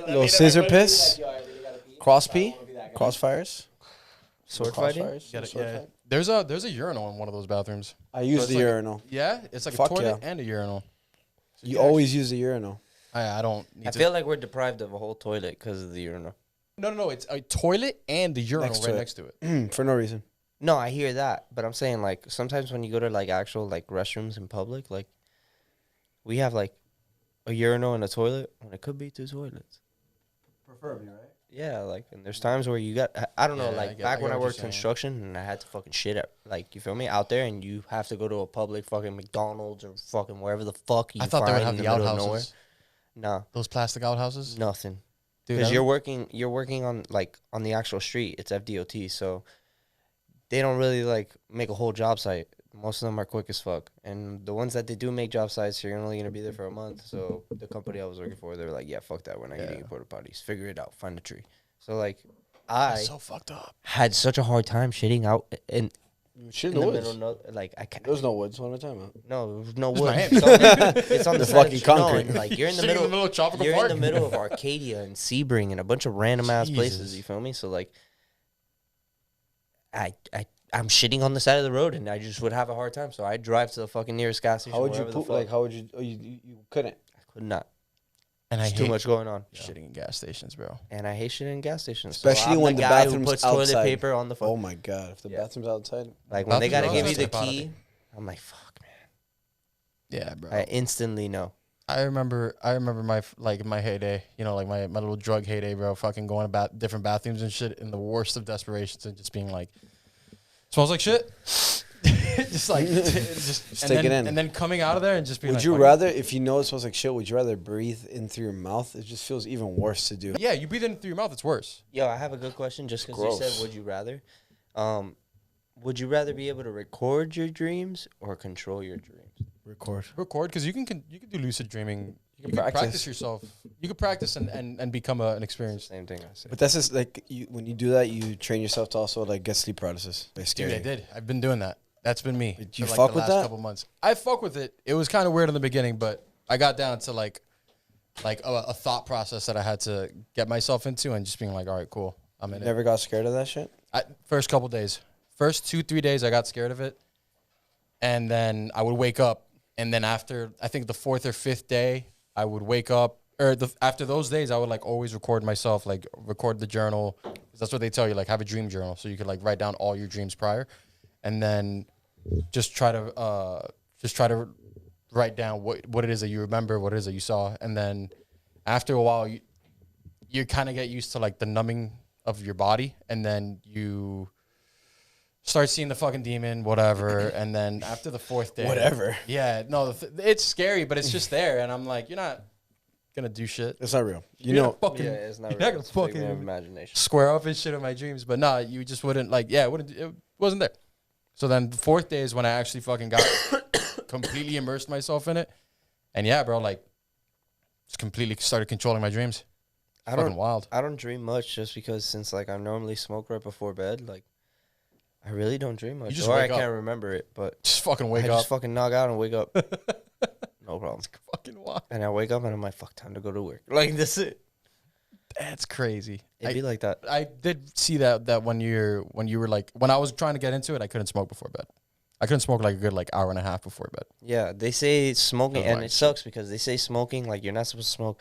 little scissor piss, cross pee, crossfires. Sword fighting? Crossfires. There's a urinal in one of those bathrooms. I use the urinal. Yeah, it's like Fuck a toilet yeah. and a urinal. So You always use the urinal. I don't. Need I to. feel like we're deprived of a whole toilet because of the urinal. No. It's a toilet and the urinal next to it. For no reason. No, I hear that, but I'm saying like sometimes when you go to like actual like restrooms in public, like we have like a urinal and a toilet when it could be two toilets. Preferably, right? Yeah, like and there's times where you got I don't know, Yeah, like I back get when I what you're worked saying. construction and I had to fucking shit at like you feel me out there and you have to go to a public fucking McDonald's or fucking wherever the fuck you I thought they would find have in the the middle of nowhere. outhouses. No, Those plastic outhouses. nothing. Dude, Because you're working on like on the actual street. It's FDOT, so they don't really like make a whole job site. Most of them are quick as fuck, and the ones that they do make job sites, you're only gonna be there for a month. So the company I was working for, they were like, "Yeah, fuck that. We're not getting you porta potties. Figure it out. Find a tree." So like, I so fucked up. had such a hard time shitting out in, Shit in in the the woods. middle. Like I can't. There's no woods. What am I talking about? No, there's no There's wood. Miami. It's on the The side of fucking the- no, concrete. and, like you're in the Sitting middle. of Tropical You're Park. in the middle of Arcadia and Sebring and a bunch of random ass places. Jesus. You feel me? So like, I'm shitting on the side of the road and I just would have a hard time. So I drive to the fucking nearest gas station. How would you wherever the poop? fuck. Like, how would you? Oh, you couldn't. I could not. And I There's hate too much going on. shitting in gas stations, bro. And I hate shitting in gas stations. Especially I'm when the the guy who bathroom's puts toilet outside. paper on the phone. Oh my god! If the Yeah. bathroom's outside, Like when they gotta Bathrooms give you are the outside. key, I'm like, fuck, man. Yeah, bro. I instantly know. I remember my heyday, like my little drug heyday, bro. Fucking going about different bathrooms and shit in the worst of desperations and just being like, smells like shit. just Just take it in. and then coming out of there and just being would like, you fuck rather, if you know it smells like shit, would you rather breathe in through your mouth? It just feels even worse to do. it. Yeah, you breathe in through your mouth, it's worse. Yo, I have a good question. Just because you Gross. said, would you rather? Would you rather be able to record your dreams or control your dreams? Record. Record, because you can do lucid dreaming. You can practice. practice yourself. You can practice and become an experienced. Same thing I said. But that's just like when you do that, you train yourself to also like get sleep paralysis. They scare Dude, I you. did. I've been doing that. That's been me. Did you for, fuck the with last that? couple months. I fuck with it. It was kind of weird in the beginning, but I got down to like a thought process that I had to get myself into and just being like, all right, cool. I'm in it. Never got scared of that shit? First couple days. First 2-3 days, I got scared of it. And then I would wake up. And then after, I think the 4th or 5th day, I would wake up. Or after those days, I would like always record myself, like record the journal. 'Cause that's what they tell you, like have a dream journal. So you could like write down all your dreams prior. And then just try to write down what it is that you remember, what it is that you saw. And then after a while, you kind of get used to like the numbing of your body. And then you start seeing the fucking demon, whatever. And then after the 4th day. Whatever. Yeah, no, it's scary, but it's just there. And I'm like, you're not going to do shit. It's not real. You're not fucking, Yeah, it's not you're real. not gonna It's a figment fucking of imagination. square up and shit in my dreams. But nah, you just wouldn't like, it wasn't there. So then the 4th day is when I actually fucking got completely immersed myself in it. And yeah, bro, like just completely started controlling my dreams. Fucking wild. I don't dream much just because since like I normally smoke right before bed, like I really don't dream much. just Or I wake up. can't remember it, but Just fucking wake I up. just fucking knock out and wake up. No problem. Fucking wild. And I wake up and I'm like, fuck, time to go to work. Like that's it. That's crazy. It'd be like that. I did see that when you were like, when I was trying to get into it, I couldn't smoke before bed. I couldn't smoke like a good like hour and a half before bed. Yeah, they say smoking, Don't and mind. it sucks because they say smoking, like you're not supposed to smoke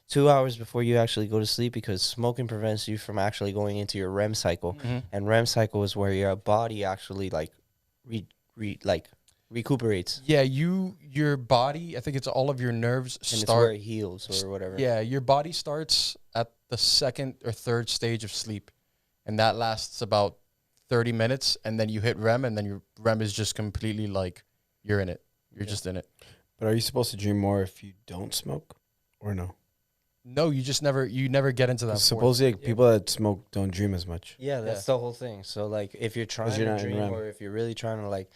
2 hours before you actually go to sleep because smoking prevents you from actually going into your REM cycle. And REM cycle is where your body actually like recuperates. Yeah, your body, I think it's all of your nerves And it's start. where it heals or whatever. Yeah, your body starts at the 2nd or 3rd stage of sleep, and that lasts about 30 minutes, and then you hit REM, and then your REM is just completely like you're in it. You're just in it. But are you supposed to dream more if you don't smoke, or no? No, you never get into that. Supposedly, like, people that smoke don't dream as much. Yeah, that's the whole thing. So like if you're trying you're to not in dream REM. or if you're really trying to like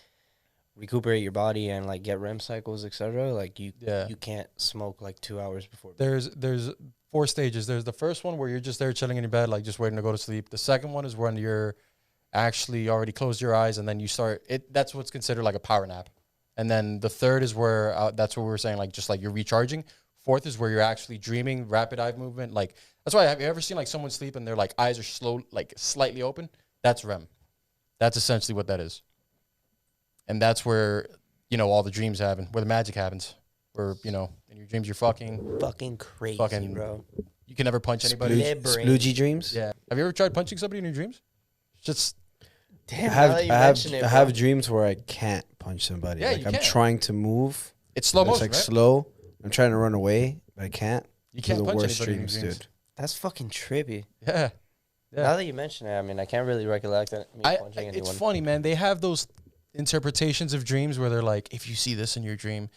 recuperate your body and like get REM cycles, etc., like you can't smoke like 2 hours before bed. There's 4 stages. There's the first one where you're just there chilling in your bed, like just waiting to go to sleep. The second one is when you're actually already closed your eyes and then you start it. That's what's considered like a power nap. And then the third is where that's what we were saying, like just like you're recharging. fourth is where you're actually dreaming, rapid eye movement. Like that's why, have you ever seen like someone sleep and their like eyes are slow, like slightly open? That's REM. That's essentially what that is. And that's where, you know, all the dreams happen, where the magic happens. Where, you know, in your dreams you're Fucking crazy, bro. You can never punch anybody. Sploogey dreams? Yeah. Have you ever tried punching somebody in your dreams? Just Damn, I have dreams where I can't punch somebody. Yeah, like you I'm can't. trying to move. it's slow It's motion, like right? slow. I'm trying to run away, but I can't. You Those are can't the punch worst anybody in your dreams, dreams. dude. That's fucking trippy. Yeah. Yeah. Now that you mention it, I mean, I can't really recollect me punching anyone. It's funny, man. They have those interpretations of dreams where they're like, if you see this in your dream,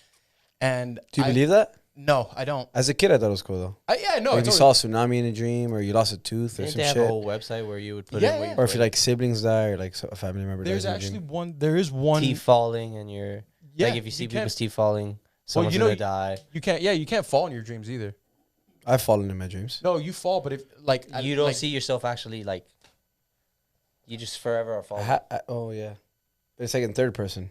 and Do you believe that? No, I don't. As a kid, I thought it was cool though. No. Like if you saw a tsunami in a dream, or you lost a tooth, or Didn't some they have shit, a whole website where you would put Yeah, in what yeah. you or if you like siblings die, or like a family member There's dies in a actually dream. one. There is one. teeth falling and you're like if you see you can't- people's teeth falling, someone's you know, gonna die. You can't. Yeah, you can't fall in your dreams either. I've fallen in my dreams. No, you fall, but if like You don't like, see yourself actually like. You just forever are falling. Oh yeah, but it's like in third person.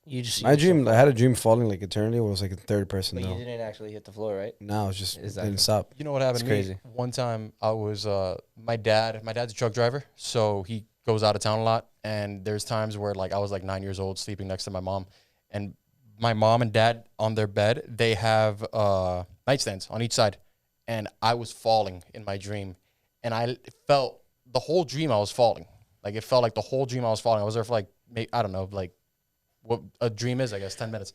You just see My yourself dream, I had a dream falling like eternally. It was like in third person but though. you didn't actually hit the floor, right? No, it's just Exactly. didn't stop. You know what happened It's to me? crazy. One time I was my dad's a truck driver, so he goes out of town a lot, and there's times where like I was like 9 years old sleeping next to my mom, and my mom and dad on their bed, they have nightstands on each side, and I was falling in my dream, and I felt the whole dream I was falling. Like it felt like the whole dream I was falling. I was there for like I don't know, like what a dream is, I guess, 10 minutes.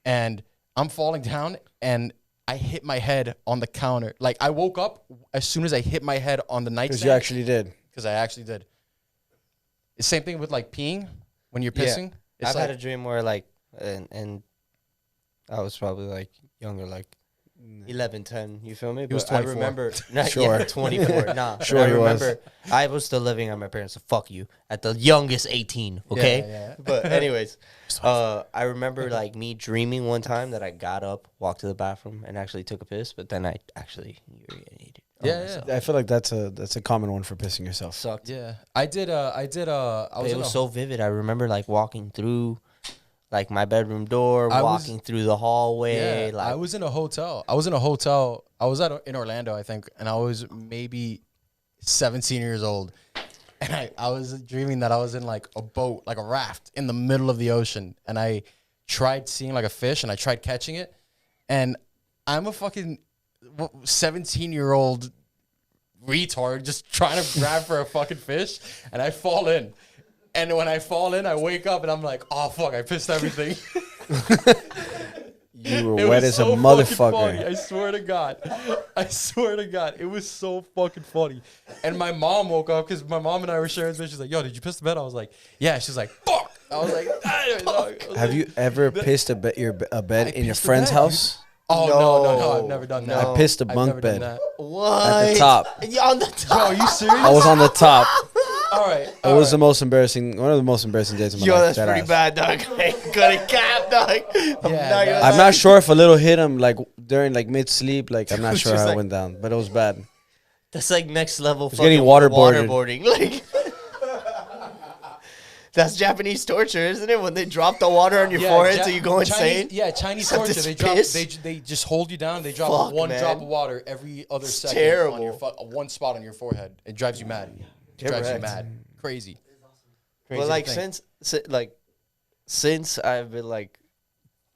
And I'm falling down and I hit my head on the counter. Like I woke up as soon as I hit my head on the Because nightstand. you actually did. Because I actually did. The same thing with like peeing when you're Yeah. pissing. It's I've like, had a dream where like and I was probably like younger, like 11, 10, you feel me? was But I 24. remember Sure. 24. Nah. Sure but I he was. remember I was still living at my parents, so fuck you. At the youngest 18, okay? Yeah. But anyways, I remember like me dreaming one time that I got up, walked to the bathroom, and actually took a piss, but then I actually urinated. on Yeah, myself. I feel like that's a common one for pissing yourself. Sucked. Yeah. I was It in was a- so vivid. I remember like walking through like my bedroom door, I was- walking through the hallway. Yeah, like I was in a hotel. I was in Orlando, I think, and I was maybe 17 years old. And I was dreaming that I was in like a boat, like a raft in the middle of the ocean. And I tried seeing like a fish and I tried catching it. And I'm a fucking 17-year-old retard just trying to grab for a fucking fish. And I fall in. And when I fall in, I wake up and I'm like, oh, fuck, I pissed everything. You were It wet was as so a fucking motherfucker. funny. I swear to God. It was so fucking funny. And my mom woke up because my mom and I were sharing this. She's like, yo, did you piss the bed? I was like, yeah. She's like, fuck. I was like, Have you ever pissed a bed in your pissed a friend bed, house? Oh, no. I've never done that. No. I pissed a I've bunk never done bed that. what? at the top. Yeah, on the Yo, top. are you serious? I was on the top. All right. It was the most embarrassing, one of the most embarrassing days of my Yo, life. that's pretty bad, dog. I ain't gonna cap, dog. I'm not sure if a little hit him like during like mid sleep. Like I'm not It's sure just how like- it went down, but it was bad. That's like next level. It's getting fucking waterboarded. Like that's Japanese torture, isn't it? When they drop the water on your forehead so you go insane. Chinese Have torture. this They drop. piss? They just hold you down. They drop Fuck, one man. drop of water every other second terrible. on your one spot on your forehead. It drives you mad. It drives you Correct. mad. Crazy. But Crazy like to think. since I've been like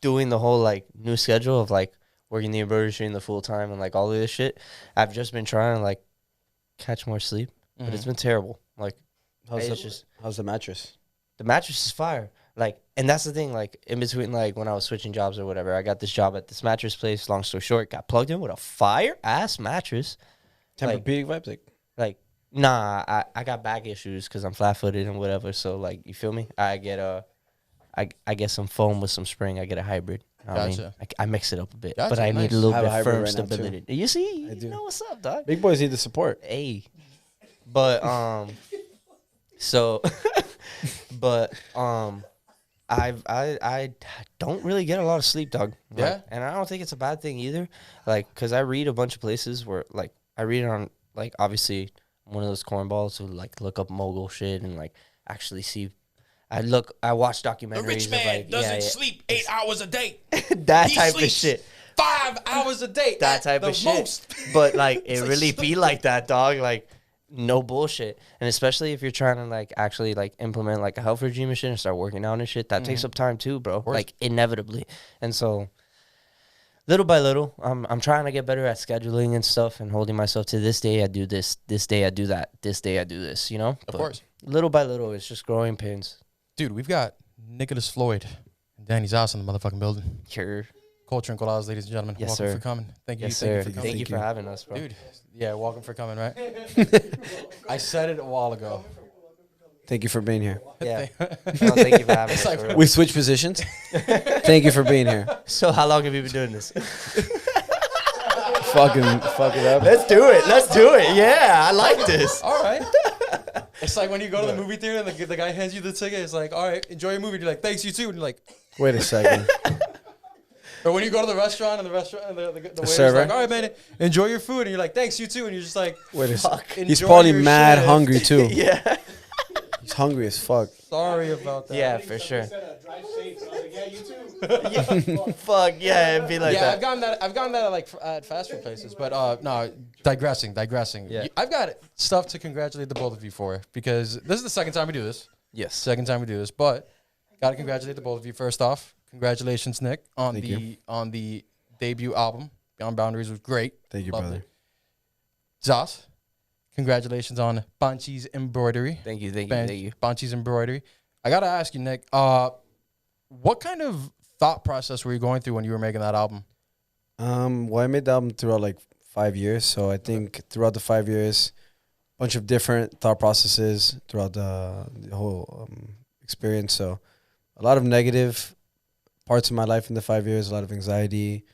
doing the whole like new schedule of like working the embroidery in the full time and like all of this shit, I've just been trying to like catch more sleep, but it's been terrible. Like How's the mattress? the mattress is fire. Like, and that's the thing. Like in between, like when I was switching jobs or whatever, I got this job at this mattress place. Long story short, got plugged in with a fire ass mattress. Tempur-Pedic vibes, Like, nah, I got back issues because I'm flat footed and whatever. So like, you feel me? I get some foam with some spring. I get a hybrid. You know what I mean? Gotcha. I mix it up a bit, Gotcha, but I need nice. a little I have bit a hybrid firm right now, too. stability. You see, I you do. know what's up, dog. big boys need the support. Hey, but so, but I don't really get a lot of sleep, dog. Like, Yeah? and I don't think it's a bad thing either. Like, cause I read a bunch of places where like I read it on like obviously I'm one of those cornballs who like look up mogul shit and like actually see. I watch documentaries of like sleep 8 hours a day. that type of shit. 5 5 hours a day. that type of shit. But like it really be like that, dog. Like no bullshit. And especially if you're trying to like actually like implement like a health regime and shit and start working out and shit, that takes up time too, bro. Like inevitably. And so little by little, I'm trying to get better at scheduling and stuff and holding myself to this day I do this day I do that, this day I do this, you know? Of course. Little by little, it's just growing pains. Dude, we've got Nicholas Floyd and Danny's house in the motherfucking building. Sure. Culture and Coladas, ladies and gentlemen. Yes, welcome sir. for coming. Thank you. Yes, thank sir. you for coming. Thank you for having us, bro. Dude, yeah, welcome for coming, right? I said it a while ago. Thank you for being here. Yeah. No, thank you for having us. like for real. We switched positions. Thank you for being here. So how long have you been doing this? Fucking fuck it up. Let's do it. Let's do it. Yeah, I like this. All right. It's like when you go to the movie theater and the guy hands you the ticket. It's like, all right, enjoy your movie. And you're like, thanks, you too. And you're like, Wait a second. or when you go to the restaurant and the waiter's server? like, all right, man, enjoy your food. And you're like, thanks, you too. And you're just like, Wait a second. He's enjoy probably your mad shift. hungry too. Yeah. He's hungry as fuck. Sorry about that. Yeah, for sure. Drive safe. I was like, yeah, you too. Fuck yeah, it'd be like Yeah, that. I've gotten that at, like at fast food places, but no, digressing. Yeah. I've got stuff to congratulate the both of you for because this is the second time we do this. Yes. Second time we do this, but gotta congratulate the both of you. First off, congratulations, Nick, on Thank the debut album. Beyond Boundaries was great. Thank you, Loved brother. it. Zos, congratulations on Banchi's embroidery. Thank you. Thank you. Banchi's embroidery. I gotta ask you, Nick, what kind of thought process were you going through when you were making that album? Well, I made the album throughout like 5 years, so I think throughout the 5 years, a bunch of different thought processes throughout the whole experience. So a lot of negative parts of my life in the 5 years, a lot of anxiety.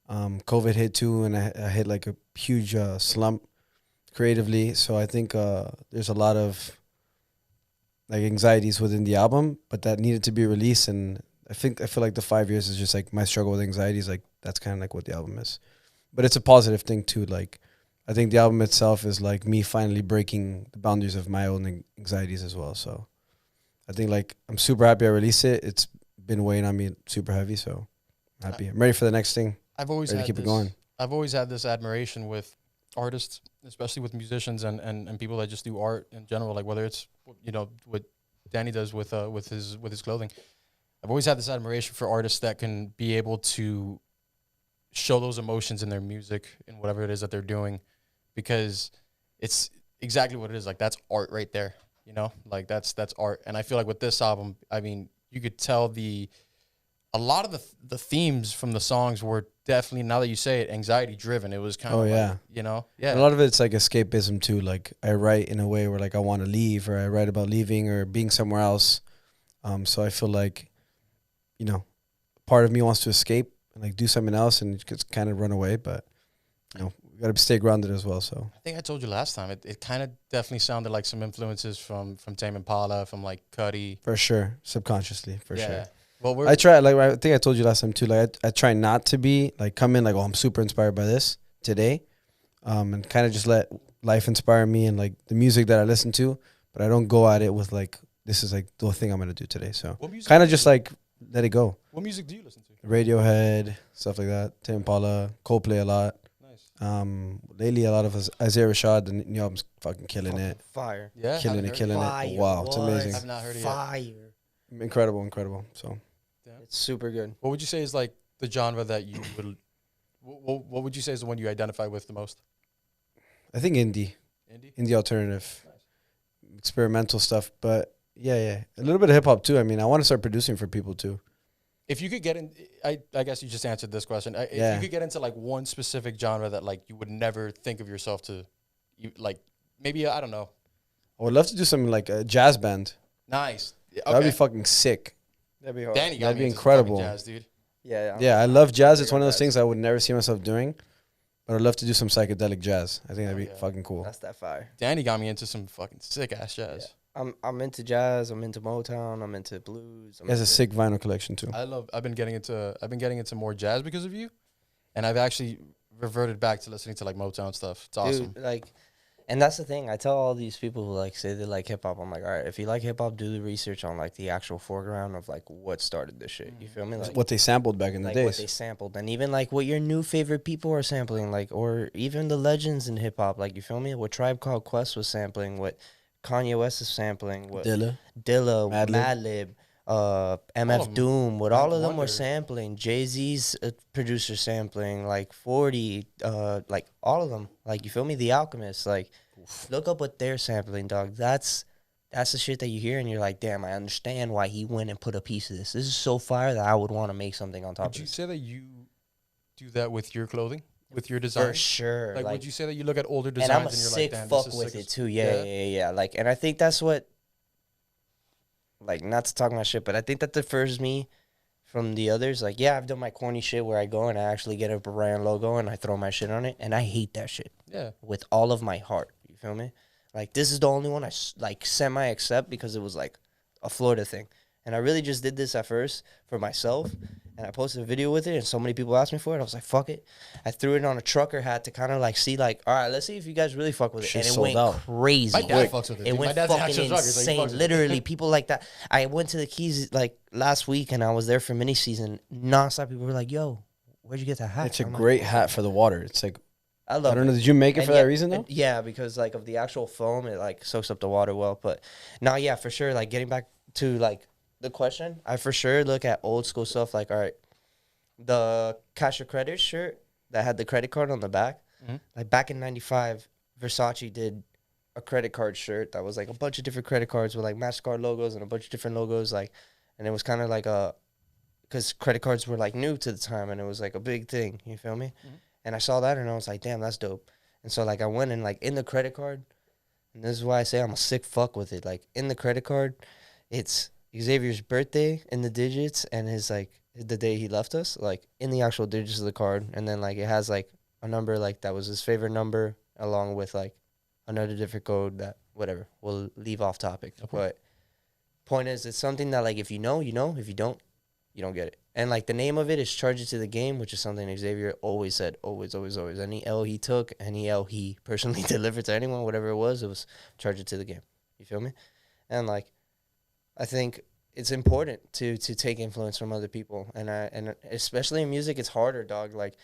COVID hit too, and I hit like a huge slump creatively. So I think there's a lot of like anxieties within the album, but that needed to be released. And I feel like the 5 years is just like my struggle with anxieties. Like that's kind of like what the album is, but it's a positive thing too. Like I think the album itself is like me finally breaking the boundaries of my own anxieties as well. So I think like I'm super happy I released it. It's been weighing on me super heavy, so I'm happy. I'm ready for the next thing. I've always Ready had to keep it this, going. I've always had this admiration with artists, especially with musicians and people that just do art in general. Like whether it's what Danny does with his clothing. I've always had this admiration for artists that can be able to show those emotions in their music and whatever it is that they're doing, because it's exactly what it is. Like that's art right there. Like that's art. And I feel like with this album, I mean, you could tell a lot of the themes from the songs were definitely, now that you say it, anxiety driven. It was kind of yeah. Yeah. A lot of it's like escapism too. Like I write in a way where like I want to leave, or I write about leaving or being somewhere else. So I feel like, part of me wants to escape and like do something else and just kind of run away, but we got to stay grounded as well. So I think I told you last time, it kind of definitely sounded like some influences from Tame Impala, from like Cuddy. for sure, subconsciously, for sure. Well, I try, like I think I told you last time too, like I try not to be like come in like, oh, I'm super inspired by this today, and kind of just let life inspire me and like the music that I listen to, but I don't go at it with like, this is like the thing I'm gonna do today. So kind of just like let it go. What music do you listen to? Radiohead, stuff like that. Tame Impala, Coldplay a lot. Nice. Lately a lot of Isaiah Rashad, the new album's fucking killing it. Fire. Yeah. Killing it. Wow, it's amazing. I've not heard it yet. Fire. Incredible. So It's super good. What would you say is like the genre that you would? What would you say is the one you identify with the most? I think indie alternative, experimental stuff. But yeah, a little bit of hip hop too. I mean, I want to start producing for people too. If you could get in, I guess you just answered this question. If you could get into like one specific genre that like you would never think of yourself to, like maybe I don't know. I would love to do something like a jazz band. Nice. Okay. That'd be fucking sick. That'd be hard. Danny got That'd me be into some incredible. fucking jazz, dude. Yeah. I love jazz. It's one of those things I would never see myself doing, but I'd love to do some psychedelic jazz. I think that'd be fucking cool. That's that fire. Danny got me into some fucking sick ass jazz. Yeah. I'm into jazz. I'm into Motown. I'm into blues. He has a sick vinyl collection too. I've been getting into more jazz because of you, and I've actually reverted back to listening to like Motown stuff. It's awesome. Dude, like, And that's the thing. I tell all these people who like say they like hip hop. I'm like, all right, if you like hip hop, do the research on like the actual foreground of like what started this shit. You feel me? Like what they sampled back in the what days. they sampled, and even like what your new favorite people are sampling, like, or even the legends in hip hop. Like, you feel me? What Tribe Called Quest was sampling, what Kanye West is sampling, what Dilla. Dilla, Madlib. Madlib, MF of 'em. Doom, what all of them were Wonder. sampling. Jay-Z's producer sampling, like 40, like all of them. Like, you feel me? The Alchemist, like, look up what they're sampling, dog. That's the shit that you hear, and you're like, damn, I understand why he went and put a piece of this. This is so fire that I would want to make something on top Would of you it. say that you do that with your clothing, with your For design? sure. Like, Like, would you say that you look at older designs and I'm a and you're sick like, damn, fuck this is with sick it as- too. Yeah. Like, and I think that's what, like, not to talk my shit, but I think that differs me from the others. Like, yeah, I've done my corny shit where I go and I actually get a brand logo and I throw my shit on it, and I hate that shit Yeah. with all of my heart. You feel me? Like, this is the only one I like semi accept because it was like a Florida thing, and I really just did this at first for myself. And I posted a video with it, and so many people asked me for it. I was like, fuck it. I threw it on a trucker hat to kind of like see, like, all right, let's see if you guys really fuck with it. Shit And it sold went out. crazy. My dad fucks with it. It dude. My went dad's an actual fucking trucker, so he insane. fucks with it. Literally, people like that. I went to the Keys like last week, and I was there for mini season. Nonstop, people were like, "Yo, where'd you get that hat?" It's a I'm like, great hat for the water. It's like, I love I don't it. know. Did you make it And for yeah, that reason though? and yeah, because like of the actual foam, it like soaks up the water well. But now, yeah, for sure. Like, getting back to like the question, I for sure look at old school stuff. Like, all right, the Cash or Credit shirt that had the credit card on the back. Mhm. Like, back in '95, Versace did a credit card shirt that was like a bunch of different credit cards with like MasterCard logos and a bunch of different logos. Like, and it was kind of like a, because credit cards were like new to the time, and it was like a big thing. You feel me? Mhm. And I saw that, and I was like, damn, that's dope. And so like I went and like in the credit card, and this is why I say I'm a sick fuck with it. Like, in the credit card, it's Xavier's birthday in the digits, and his like the day he left us, like in the actual digits of the card, and then like it has like a number like that was his favorite number, along with like another different code that whatever we'll leave off topic. Okay. But point is, it's something that like if you know, you know. If you don't, you don't get it. And like the name of it is Charge It to the Game, which is something Xavier always said, always. Any L he took, any L he personally delivered to anyone, whatever it was Charge It to the Game. You feel me? And like, I think it's important to take influence from other people, and especially in music, it's harder, dog. Like,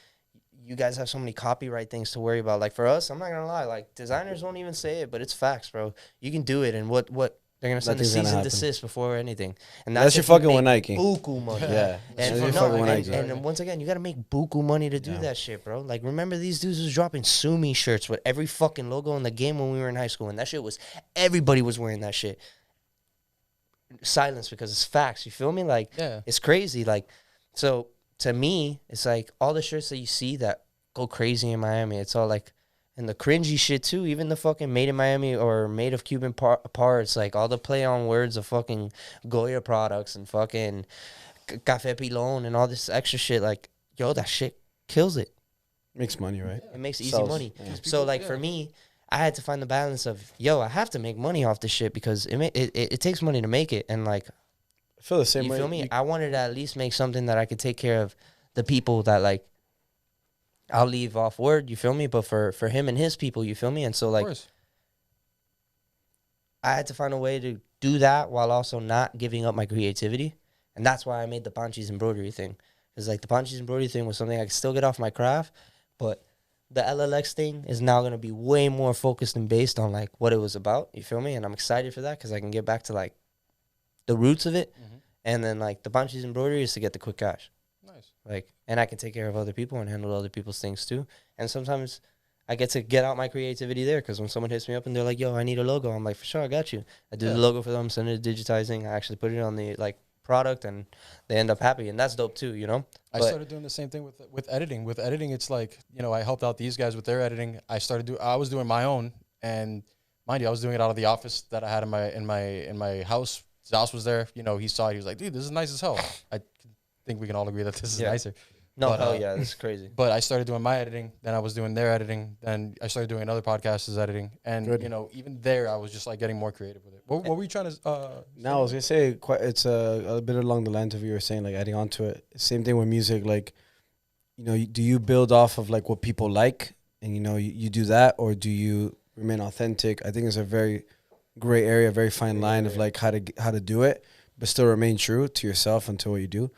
you guys have so many copyright things to worry about. Like, for us, I'm not gonna lie, like, designers won't even say it, but it's facts, bro. You can do it, and what they're gonna send a Nothing's gonna cease and happen. desist before anything, and That's your if you fucking with make Nike. buku money. Yeah. And, That's your no, fucking with and, Nike. and once again, you gotta make buku money to do Yeah. that shit, bro. Like, remember these dudes was dropping Sue Me shirts with every fucking logo in the game when we were in high school, and that shit was everybody was wearing that shit. Silence, because it's facts. You feel me? Like, Yeah. it's crazy. Like, so to me, it's like all the shirts that you see that go crazy in Miami. It's all like, and the cringy shit too. Even the fucking made in Miami or made of Cuban parts. Like, all the play on words of fucking Goya products and fucking Café Pilon and all this extra shit. Like, yo, that shit kills it. Makes money, right? It makes easy Sells. money. Yeah. So like for me, I had to find the balance of, yo, I have to make money off this shit because it takes money to make it, and like, I feel the same you way. feel me? I wanted to at least make something that I could take care of the people that like I'll leave off word, you feel me? But for him and his people, you feel me? And so Of like course. I had to find a way to do that while also not giving up my creativity. And that's why I made the Panchi's embroidery thing. Because like the Panchi's embroidery thing was something I could still get off my craft, but the LLX thing is now going to be way more focused and based on like what it was about. You feel me? And I'm excited for that because I can get back to like the roots of it. Mhm. And then like the Panchi's embroidery is to get the quick cash. Nice. Like, and I can take care of other people and handle other people's things too. And sometimes I get to get out my creativity there because when someone hits me up and they're like, yo, I need a logo, I'm like, for sure, I got you. I do Yeah. the logo for them, send it to digitizing. I actually put it on the like product and they end up happy. And that's dope too, you know? I But- started doing the same thing with editing. With editing, it's like, you know, I helped out these guys with their editing. I was doing my own, and mind you, I was doing it out of the office that I had in my house. Zos was there. You know, he saw it. He was like, dude, this is nice as hell. I think we can all agree that this is Yeah. nicer. No, But, hell uh, yeah, this is crazy. But I started doing my editing, then I was doing their editing, then I started doing another podcast's editing, and Good. you know, even there, I was just like getting more creative with it. What were you trying to? Now I was gonna say it's a bit along the lines of you were saying, like adding on to it. Same thing with music, like, you know, do you build off of like what people like, and you know you do that, or do you remain authentic. I think it's a very gray area, very fine line of like how to do it, but still remain true to yourself and to what you do.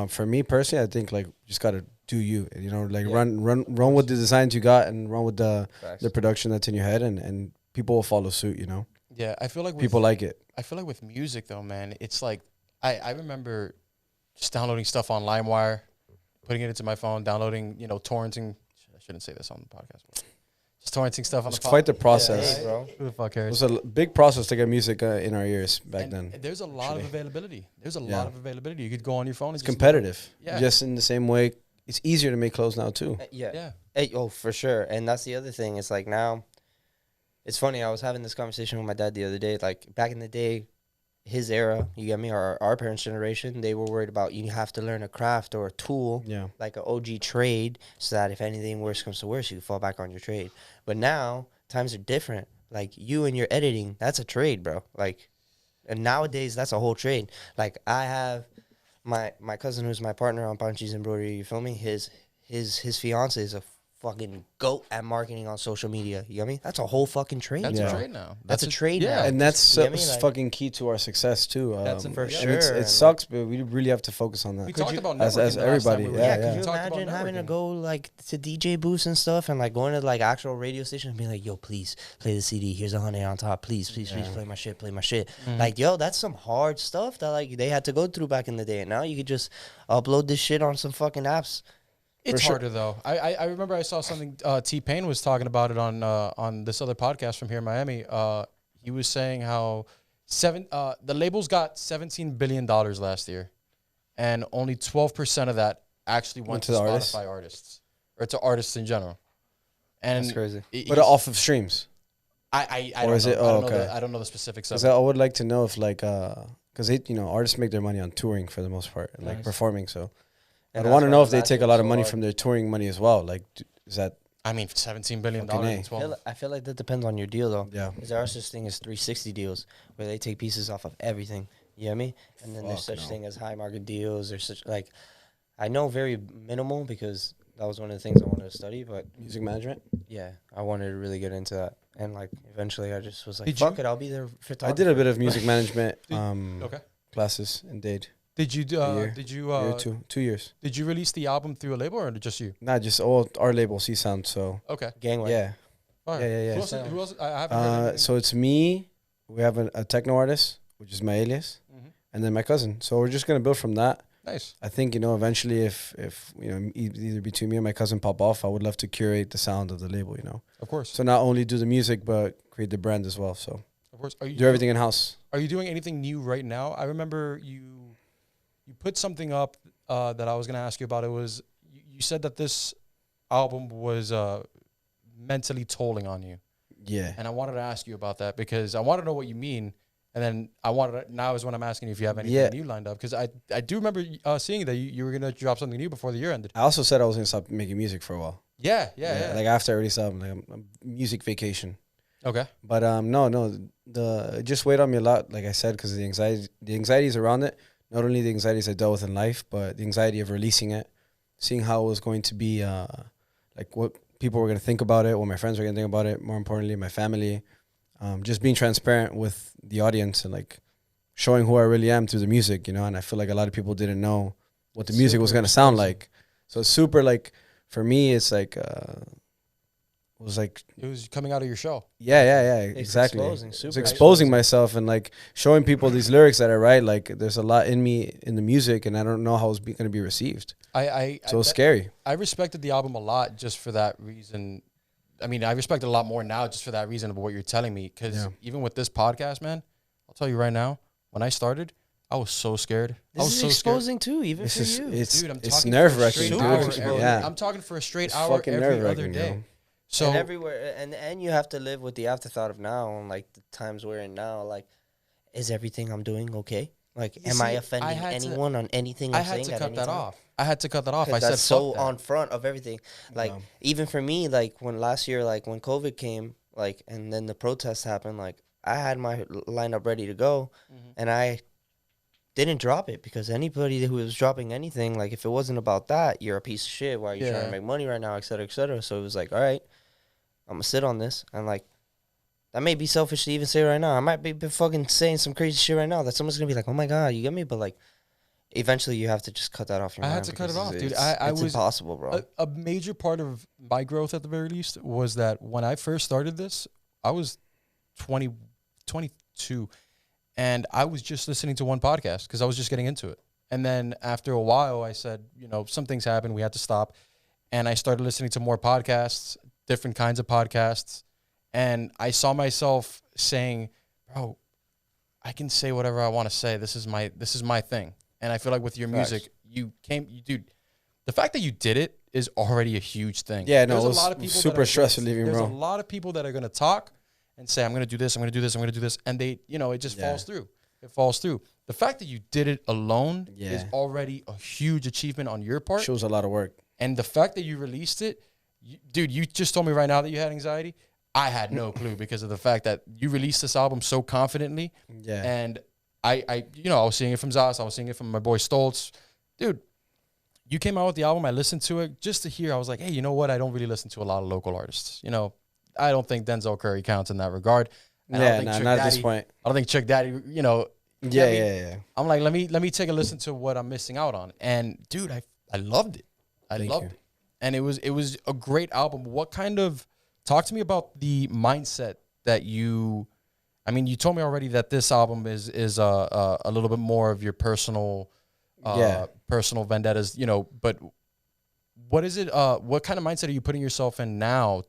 For me personally, I think like you just gotta do you. You know, like run with the designs you got and run with the production that's in your head, and people will follow suit. You know. Yeah, I feel like people like it. I feel like with music though, man, it's like I remember just downloading stuff on LimeWire, putting it into my phone, downloading, torrenting. I shouldn't say this on the podcast. But just torrenting stuff on the phone. It's quite the process. Hey, bro. Who the fuck cares? It was a big process to get music in our ears back then. There's a lot of availability. You could go on your phone. It's competitive. Yeah. Just in the same way, it's easier to make clothes now too. Yeah. Hey, for sure. And that's the other thing. It's like now, it's funny. I was having this conversation with my dad the other day. Like back in the day, his era, you get me, or our parents' generation, they were worried about you have to learn a craft or a tool, like an OG trade, so that if anything worse comes to worse, you can fall back on your trade. But now times are different. Like you and your editing, that's a trade, bro. Like, and nowadays that's a whole trade. Like I have my cousin who's my partner on Panchi's Embroidery. You feel me? His fiance is a fucking goat at marketing on social media. You get me? That's a whole fucking trade. That's a trade now. That's a trade now. And that's fucking key to our success too. That's for sure. It sucks, but we really have to focus on that. We talked about as networking everybody. could you imagine having to go like to DJ booths and stuff and like going to like actual radio stations and being like, yo, please play the CD. Here's 100 on top. Please play my shit. Mm-hmm. Like, yo, that's some hard stuff that like they had to go through back in the day. And now you could just upload this shit on some fucking apps. It's harder though. I remember I saw something. T-Pain was talking about it on this other podcast from here in Miami. He was saying how the labels got $17 billion last year, and only 12% of that actually went to Spotify artists or to artists in general. And that's crazy. But off of streams. I or is it? Oh, okay. I don't know the specifics of it. Because I would like to know if like because artists make their money on touring for the most part and like performing. So. I want to know if they take a lot of money from their touring money as well. Like, is that? I mean, $17 billion. I feel like that depends on your deal, though. Yeah. Because there are such thing as 360 deals where they take pieces off of everything. You know what I mean? And then there's such thing as high market deals. There's such like, I know very minimal because that was one of the things I wanted to study. But music management. Yeah, I wanted to really get into that. And like, eventually, I just was like, fuck it, I'll be there. I did a bit of music management okay. classes in Dade. Did you? Year 2 years. Did you release the album through a label or just you? Nah, just all our label, C Sound. So okay, Gangway. Yeah. Right. Yeah. Who else? I haven't heard anything. So it's me. We have a techno artist, which is my alias, and then my cousin. So we're just gonna build from that. Nice. I think eventually, if either between me and my cousin pop off, I would love to curate the sound of the label. Of course. So not only do the music, but create the brand as well. So of course, do everything in house. Are you doing anything new right now? I remember you put something up that I was going to ask you about. It was, you said that this album was mentally tolling on you. Yeah. And I wanted to ask you about that because I want to know what you mean. And then now is when I'm asking you if you have anything new lined up. Because I do remember seeing that you were going to drop something new before the year ended. I also said I was going to stop making music for a while. Yeah. Like after I released the album, like I'm music vacation. Okay. But it just weighed on me a lot, like I said, because the anxieties around it. Not only the anxieties I dealt with in life, but the anxiety of releasing it, seeing how it was going to be, like what people were going to think about it, what my friends were going to think about it, more importantly, my family. Just being transparent with the audience and like showing who I really am through the music, and I feel like a lot of people didn't know what the music was going to sound like. So it's super like, for me, it's like, it was coming out of your show. Yeah, exactly. It's exposing myself and like showing people these lyrics that I write. Like there's a lot in me in the music, and I don't know how it's going to be received. So it's scary. I respected the album a lot just for that reason. I mean, I respect it a lot more now just for that reason of what you're telling me. Because even with this podcast, man, I'll tell you right now, when I started, I was so scared. This is exposing too, even for you. It's nerve-wracking, dude. Yeah. I'm talking for a straight hour every other day. So and everywhere, and you have to live with the afterthought of now, and like the times we're in now. Like, is everything I'm doing okay? Like, am I offending anyone on anything I'm saying? I had to cut that off. I said that's so on front of everything. Like, even for me, like when last year, like when COVID came, like, and then the protests happened, like I had my lineup ready to go, and I didn't drop it because anybody who was dropping anything, like if it wasn't about that, you're a piece of shit. Why are you trying to make money right now, et cetera, et cetera. So it was like, all right, I'm gonna sit on this, and like That may be selfish to even say right now. I might be fucking saying some crazy shit right now that someone's gonna be like, "Oh my god, you get me?" But like, eventually you have to just cut that off your I mind. had to cut it because off, dude. It's, I it's was impossible, bro. a major part of my growth at the very least was that when I first started this, I was 20, 22, and I was just listening to one podcast because I was just getting into it. And then after a while, I said, some things happened. We had to stop. And I started listening to more podcasts, different kinds of podcasts. And I saw myself saying, bro, I can say whatever I want to say. This is my thing. And I feel like with your music, dude, the fact that you did it is already a huge thing. Yeah, no, There's it was a lot of people super stress relieving, There's bro. a lot of people that are going to talk and say, I'm going to do this, I'm going to do this, I'm going to do this. And they, it just falls through. It falls through. The fact that you did it alone is already a huge achievement on your part. Shows a lot of work. And the fact that you released it, dude, you just told me right now that you had anxiety. I had no clue because of the fact that you released this album so confidently. Yeah. And I was seeing it from Zaz. I was seeing it from my boy Stoltz. Dude, you came out with the album. I listened to it just to hear. I was like, hey, you know what? I don't really listen to a lot of local artists. I don't think Denzel Curry counts in that regard. And I don't think not at this point. I don't think Chuck Daddy, Yeah. I'm like, let me take a listen to what I'm missing out on. And dude, I loved it. I loved it. And it was a great album. What kind of talk to me about the mindset that you told me already that this album is a little bit more of your personal personal vendettas, but what is it what kind of mindset are you putting yourself in now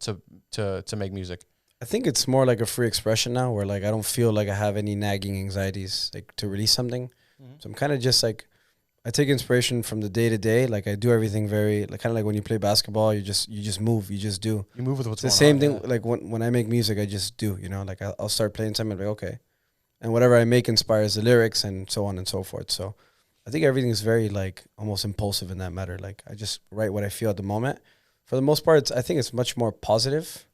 to make music? I think it's more like a free expression now where like I don't feel like I have any nagging anxieties like to release something. Mm-hmm. So I'm kind of just like I take inspiration from the day to day. Like I do everything very like kind of like when you play basketball, you just move, you just do. You move with what's it's going the same on, thing. Like when I make music, I just do. Like I'll start playing something, like okay, and whatever I make inspires the lyrics and so on and so forth. So I think everything is very like almost impulsive in that matter. Like I just write what I feel at the moment. For the most part, I think it's much more positive.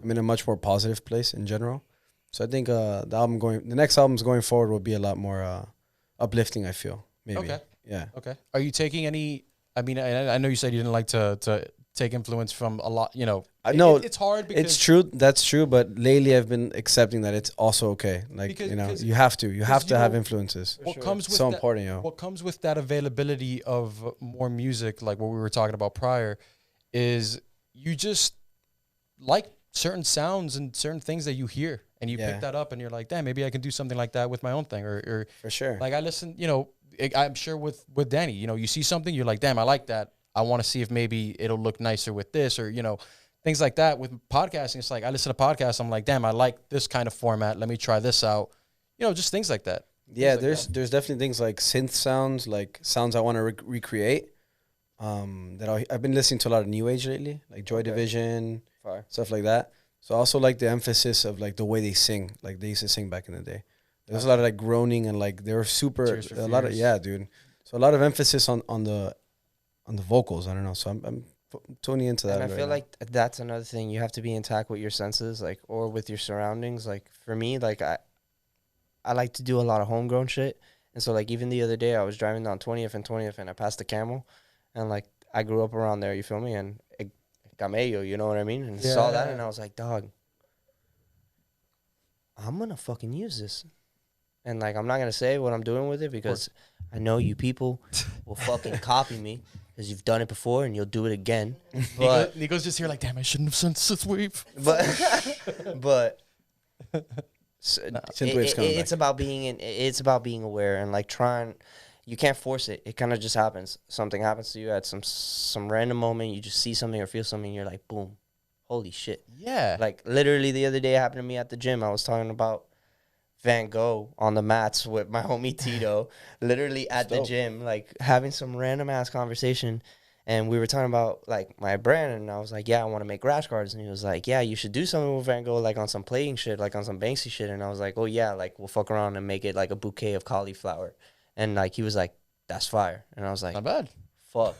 I'm in a much more positive place in general. So I think the next album's going forward will be a lot more uplifting, I feel. Maybe. Okay. Yeah. Okay. Are you taking any, I know you said you didn't like to take influence from a lot, No, it's hard because it's true. That's true. But lately I've been accepting that it's also okay. Like, because you have to have influences. What comes with so that, important, What comes with that availability of more music, like what we were talking about prior, is you just like certain sounds and certain things that you hear and you pick that up and you're like, damn, maybe I can do something like that with my own thing or for sure. Like I listen, I'm sure with Danny, you see something, you're like, damn, I like that. I want to see if maybe it'll look nicer with this or, things like that. With podcasting, it's like I listen to podcasts, I'm like, damn, I like this kind of format. Let me try this out. Just things like that. Yeah, there's definitely things like synth sounds, like sounds I want to recreate. That I've been listening to a lot of new age lately, like Joy Division, stuff like that. So I also like the emphasis of like the way they sing, like they used to sing back in the day. There's a lot of like groaning and like they were super a lot of dude. So a lot of emphasis on the vocals. I don't know. So I'm tuning into that. And I feel like that's another thing. You have to be intact with your senses, like, or with your surroundings. Like for me, like I like to do a lot of homegrown shit. And so like even the other day I was driving down 20th and I passed the Camel, and like I grew up around there. You feel me? And Camello, you know what I mean? And saw that and I was like, dog, I'm gonna fucking use this. And like I'm not gonna say what I'm doing with it because I know you people will fucking copy me because you've done it before and you'll do it again. But Nico's just here like, damn, I shouldn't have sent this wave. But it's about being aware and like trying. You can't force it. It kind of just happens. Something happens to you at some random moment. You just see something or feel something. You're like, boom, holy shit. Yeah. Like literally the other day it happened to me at the gym. I was talking about Van Gogh on the mats with my homie Tito, literally at the gym, like having some random ass conversation. And we were talking about like my brand, and I was like, yeah, I want to make rash guards. And he was like, yeah, you should do something with Van Gogh, like on some plating shit, like on some Banksy shit. And I was like, oh yeah, like we'll fuck around and make it like a bouquet of cauliflower. And like he was like, that's fire. And I was like, not bad. Fuck.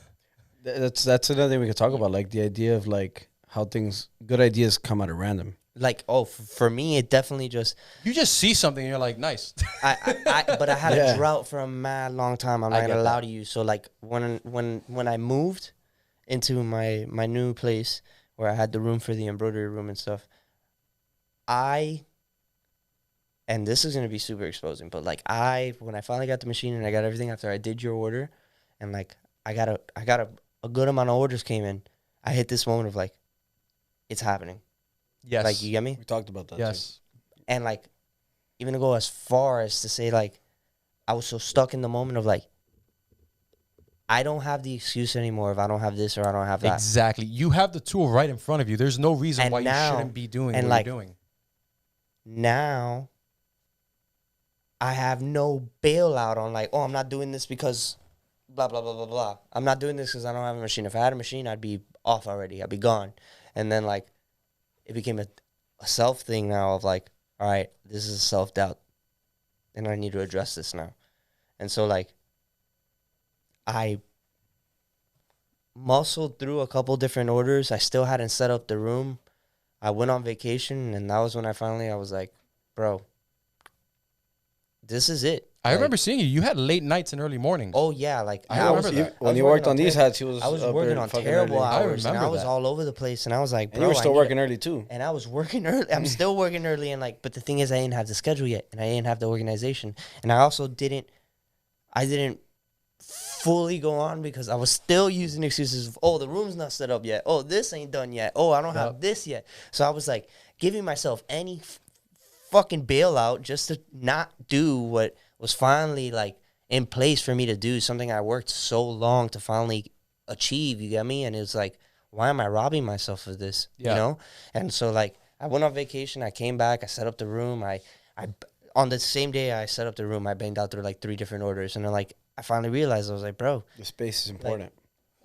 That's another thing we could talk about, like the idea of like how good ideas come out of random. Like, for me, it definitely just... You just see something and you're like, nice. But I had a drought for a mad long time. I'm not going to lie to you. So, like, when I moved into my new place where I had the room for the embroidery room and stuff, and this is gonna be super exposing, but like when I finally got the machine and I got everything after I did your order, and like I got a good amount of orders came in, I hit this moment of like, it's happening. Yes. Like, you get me? We talked about that. Yes. And like, even to go as far as to say like, I was so stuck in the moment of like, I don't have the excuse anymore if I don't have this or I don't have that. Exactly. You have the tool right in front of you. There's no reason And why now- you shouldn't be doing and what like- you're doing. Now I have no bailout on like, oh, I'm not doing this because blah, blah, blah, blah, blah. I'm not doing this because I don't have a machine. If I had a machine, I'd be off already. I'd be gone. And then like, it became a self thing now of like, all right, this is a self-doubt and I need to address this now. And so like, I muscled through a couple different orders. I still hadn't set up the room. I went on vacation, and that was when I was like, bro, this is it. I Like, remember seeing you. You had late nights and early mornings. oh yeah, like I I was, remember that. When I you was worked working on these ter- hats, he was I was up working there on fucking terrible early. I hours, and I remember was that. all over the place, and I was like, And bro, you were I still need working early too. and I was working early. I'm still working early, and like, but the thing is, I didn't have the schedule yet, and I didn't have the organization, and I also didn't fully go on because I was still using excuses of, oh, the room's not set up yet, oh, this ain't done yet, oh, I don't have this yet. So I was like giving myself any fucking bailout just to not do what was finally like in place for me to do, something I worked so long to finally achieve, you get me? And it's like, why am I robbing myself of this? Yeah. You know? And so like I went on vacation, I came back, I set up the room, I on the same day I set up the room, I banged out through like 3 different orders, and then like I finally realized, I was like, bro, The space is important.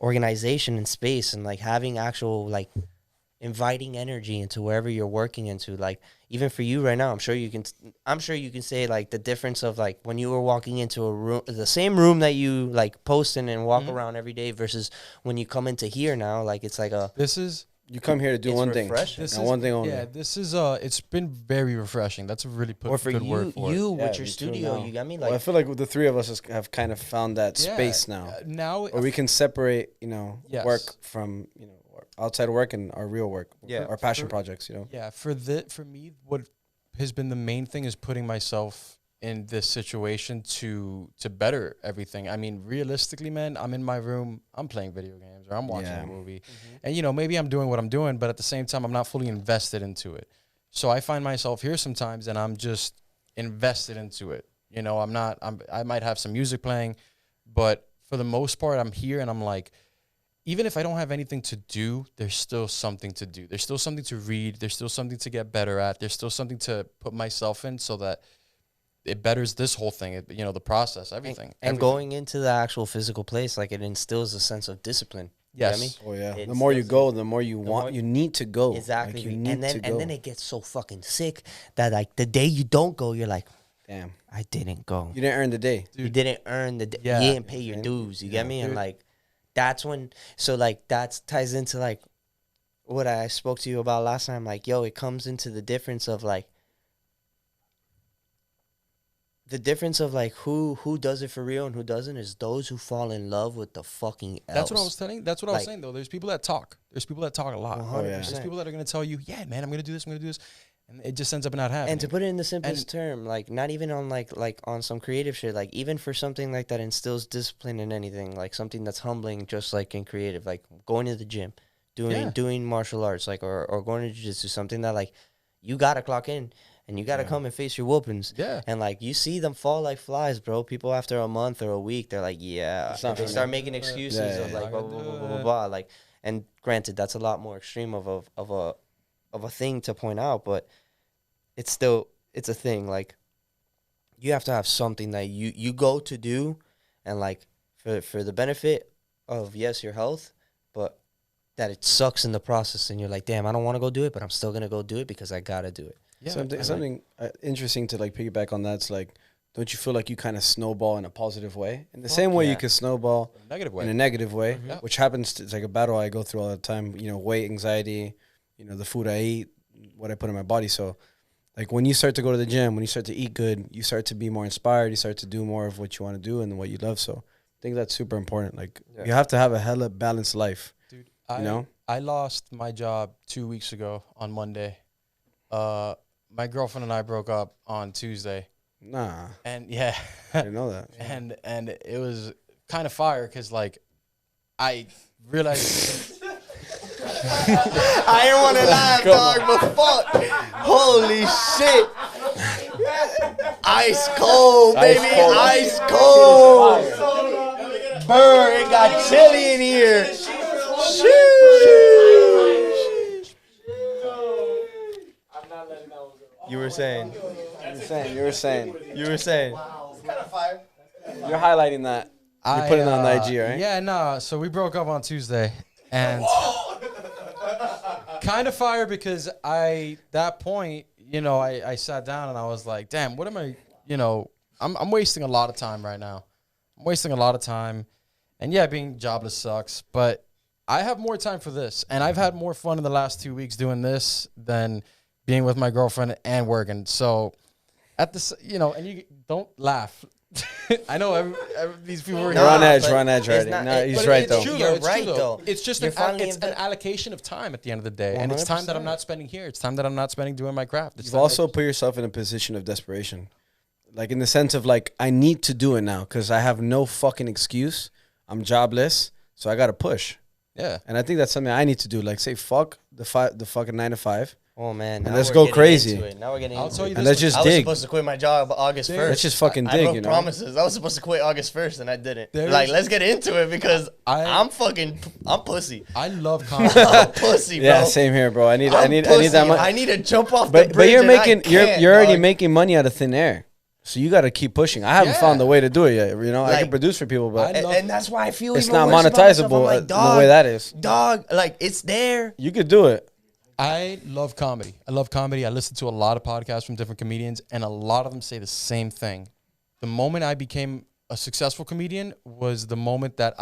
organization and space and like having actual like inviting energy into wherever you're working into, like even for you right now, I'm sure you can say like the difference of like when you were walking into a room, the same room that you like post in and walk around every day versus when you come into here now, like it's like This is You come here to do It's one thing. refreshing. this And is one thing only. Yeah, this is it's been very refreshing. That's a really or for good word you for it. you Yeah, with your me too studio, now. you got me Well, I like feel like the three of us have kind of found that Yeah, space now, Now where we can separate, Yes. work from, outside work and our real work, Yeah. our passion For- projects, Yeah, for me, what has been the main thing is putting myself in this situation to better everything. I mean, realistically, man, I'm in my room, I'm playing video games or I'm watching Yeah. a movie, and maybe I'm doing what I'm doing, but at the same time, I'm not fully invested into it. So I find myself here sometimes, and I'm just invested into it. I might have some music playing, but for the most part, I'm here, and I'm like, even if I don't have anything to do, there's still something to do. There's still something to read. There's still something to get better at. There's still something to put myself in so that it betters this whole thing, the process, everything. and everything. going into the actual physical place, like it instills a sense of discipline. You Yes. get me? Oh yeah. It The more you instills go, the more you more- want. You need to go. Exactly. Like, you need to go. and then it gets so fucking sick that like the day you don't go, you're like, Damn. I didn't go. You didn't earn the day. You didn't earn the Yeah. you didn't pay your dues. You get me? And Dude. like that's when that ties into like what I spoke to you about last time. Like, yo, it comes into the difference of like who does it for real and who doesn't is those who fall in love with the fucking else. That's what I was telling. That's what I was Like- saying though. There's people that talk. There's people that talk a lot. 100%. There's people that are gonna tell you, yeah, man, I'm gonna do this. And it just ends up not happening. And to put it in the simplest term, like not even on like on some creative shit, like even for something like that instills discipline in anything, like something that's humbling, just like in creative, like going to the gym, doing martial arts, like or going to jiu-jitsu, something that like you gotta clock in and you gotta come and face your whoopings. Yeah. And like you see them fall like flies, bro. People after a month or a week, they're like, yeah, It's not they for start me. making excuses Yeah, of yeah, like yeah. blah blah blah blah blah blah. Like, and granted, that's a lot more extreme of a thing to point out, but it's a thing. Like you have to have something that you go to do, and like for the benefit of yes your health, but that it sucks in the process, and you're like, damn, I don't want to go do it, but I'm still gonna go do it because I gotta do it. yeah, Something interesting to like piggyback on that's like, don't you feel like you kind of snowball in a positive way? In the same way yeah. you can snowball negative way. in a negative way, Yeah. which happens. It's like a battle I go through all the time. Weight, anxiety, the food I eat, what I put in my body. So, like when you start to go to the gym, when you start to eat good, you start to be more inspired. You start to do more of what you want to do and what you love. So, I think that's super important. Like Yeah. you have to have a hella balanced life. Dude, know? I lost my job 2 weeks ago on Monday. my girlfriend and I broke up on Tuesday, Nah, and yeah, I didn't know that. and it was kind of fire because like I realized I didn't want to laugh, dog, but fuck. Holy shit. Ice cold, baby. Ice cold. Burr, it got chilly in here. Sheesh. You were saying. You were saying. You're highlighting that. You're putting it on the IG, right? Yeah, no. So we broke up on Tuesday, and kind of fire because that point, you know, I sat down and I was like, damn, what am I, you know, I'm wasting a lot of time right now. I'm wasting a lot of time, and yeah, being jobless sucks, but I have more time for this, and I've had more fun in the last 2 weeks doing this than being with my girlfriend and working. So at this, you know, and you don't laugh. I know these people are We're on edge already. No, he's right, though. You're right, though. It's just an allocation of time at the end of the day. 100%. And it's time that I'm not spending here. It's time that I'm not spending doing my craft. You've also put yourself in a position of desperation. Like, in the sense of, like, I need to do it now because I have no fucking excuse. I'm jobless, so I got to push. Yeah. And I think that's something I need to do. Like, say, fuck the fucking 9 to 5. Oh, man. And let's go crazy. Now we're getting into it. I'll tell you And this. let's just I was dig. supposed to quit my job August 1st. Let's just fucking I dig, broke you know? promises. I was supposed to quit August 1st, and I didn't. There's- Let's get into it because I'm pussy. I love comedy. I'm pussy, bro. Yeah, same here, bro. I need I'm that pussy. money. I need to jump off the But bridge. you're and making I can't, you're already dog. making money out of thin air. So you got to keep pushing. I haven't Yeah. found the way to do it yet. You know, I Like- can produce for people, but And that's why I feel it's even not worse about myself. I'm monetizable like, the way that is. Dog, like it's there. You could do it. I love comedy. I listen to a lot of podcasts from different comedians, and a lot of them say the same thing. The moment I became a successful comedian was the moment that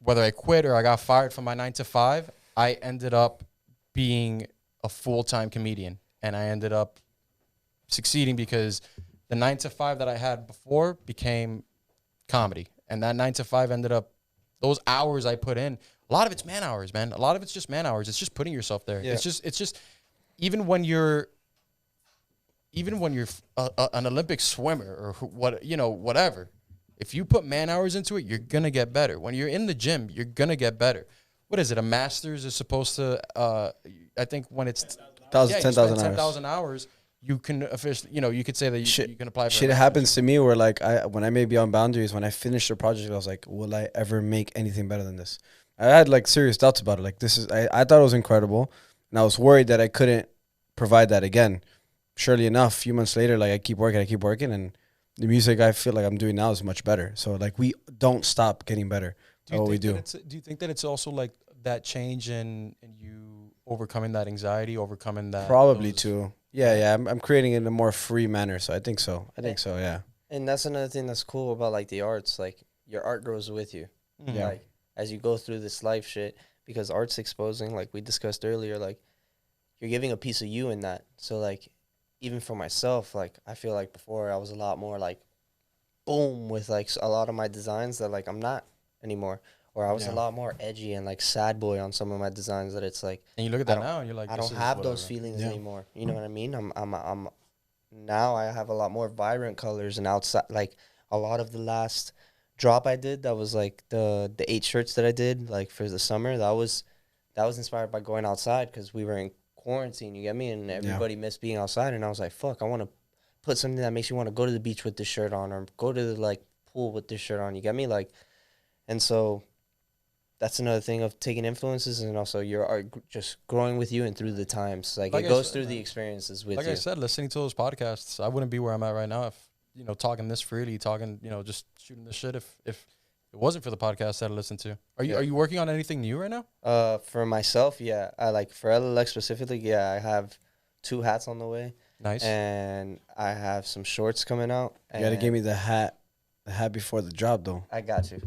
whether I quit or I got fired from my 9 to 5, I ended up being a full-time comedian, and I ended up succeeding because the 9 to 5 that I had before became comedy, and that 9 to 5 ended up those hours I put in. A lot of it's man hours, man. A lot of it's just man hours. It's just putting yourself there. Yeah. It's just even when you're an Olympic swimmer or whatever. If you put man hours into it, you're gonna get better. When you're in the gym, you're gonna get better. What is it? A master's is supposed to. I think when it's 10,000 hours. 10,000 hours, you can officially. You could say that you can apply for. Shit happens to me where like when I may be on boundaries, when I finish the project, I was like, will I ever make anything better than this? I had like serious doubts about it. Like I thought it was incredible, and I was worried that I couldn't provide that again. Surely enough, a few months later, like I keep working, and the music I feel like I'm doing now is much better. So like we don't stop getting better at what we do. Do you think that it's also like that change in you overcoming that anxiety, overcoming that? Probably too. Yeah. I'm creating it in a more free manner. So I think so. Yeah. And that's another thing that's cool about like the arts. Like your art grows with you. Mm-hmm. Yeah. Like as you go through this life shit, because art's exposing, like we discussed earlier, like you're giving a piece of you in that. So like even for myself, like I feel like before I was a lot more like boom with like a lot of my designs that like I'm not anymore. Or I was a lot more edgy and like sad boy on some of my designs that it's like. And you look at that now and you're like, I this don't is have those whatever. feelings anymore. You know what I mean? I'm now I have a lot more vibrant colors and outside. Like a lot of the last drop I did, that was like the 8 shirts that I did like for the summer. That was inspired by going outside because we were in quarantine. You get me? And everybody missed being outside. And I was like, fuck, I want to put something that makes you want to go to the beach with this shirt on or go to the like pool with this shirt on. You get me? Like, and so. That's another thing of taking influences, and also your art just growing with you and through the times. Like it goes through the experiences with you. Like I said, listening to those podcasts, I wouldn't be where I'm at right now if, talking this freely, just shooting this shit if it wasn't for the podcast that I listened to. Are you working on anything new right now? For myself, yeah. I like for LLX specifically, yeah, I have 2 hats on the way. Nice. And I have some shorts coming out. You gotta give me the hat. The hat before the drop, though. I got you.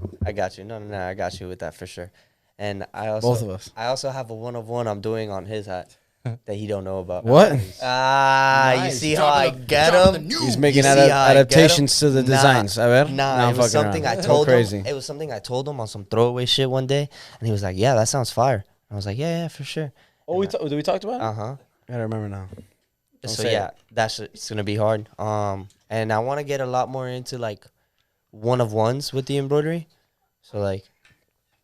No, I got you with that for sure. And I also Both of us. I also have a 1-of-1 I'm doing on his hat that he don't know about. What? You Nice. see how I get him? He's making You see how I get 'em? adaptations to the designs. A ver? Nah, I'm it was fucking something around. I Go told crazy. him. It was something I told him on some throwaway shit one day, and he was like, "Yeah, that sounds fire." I was like, "Yeah, for sure." Oh, did we talk about it? Uh huh. I remember now. Don't So say yeah, it. it's gonna be hard. And I want to get a lot more into like one of ones with the embroidery. So like,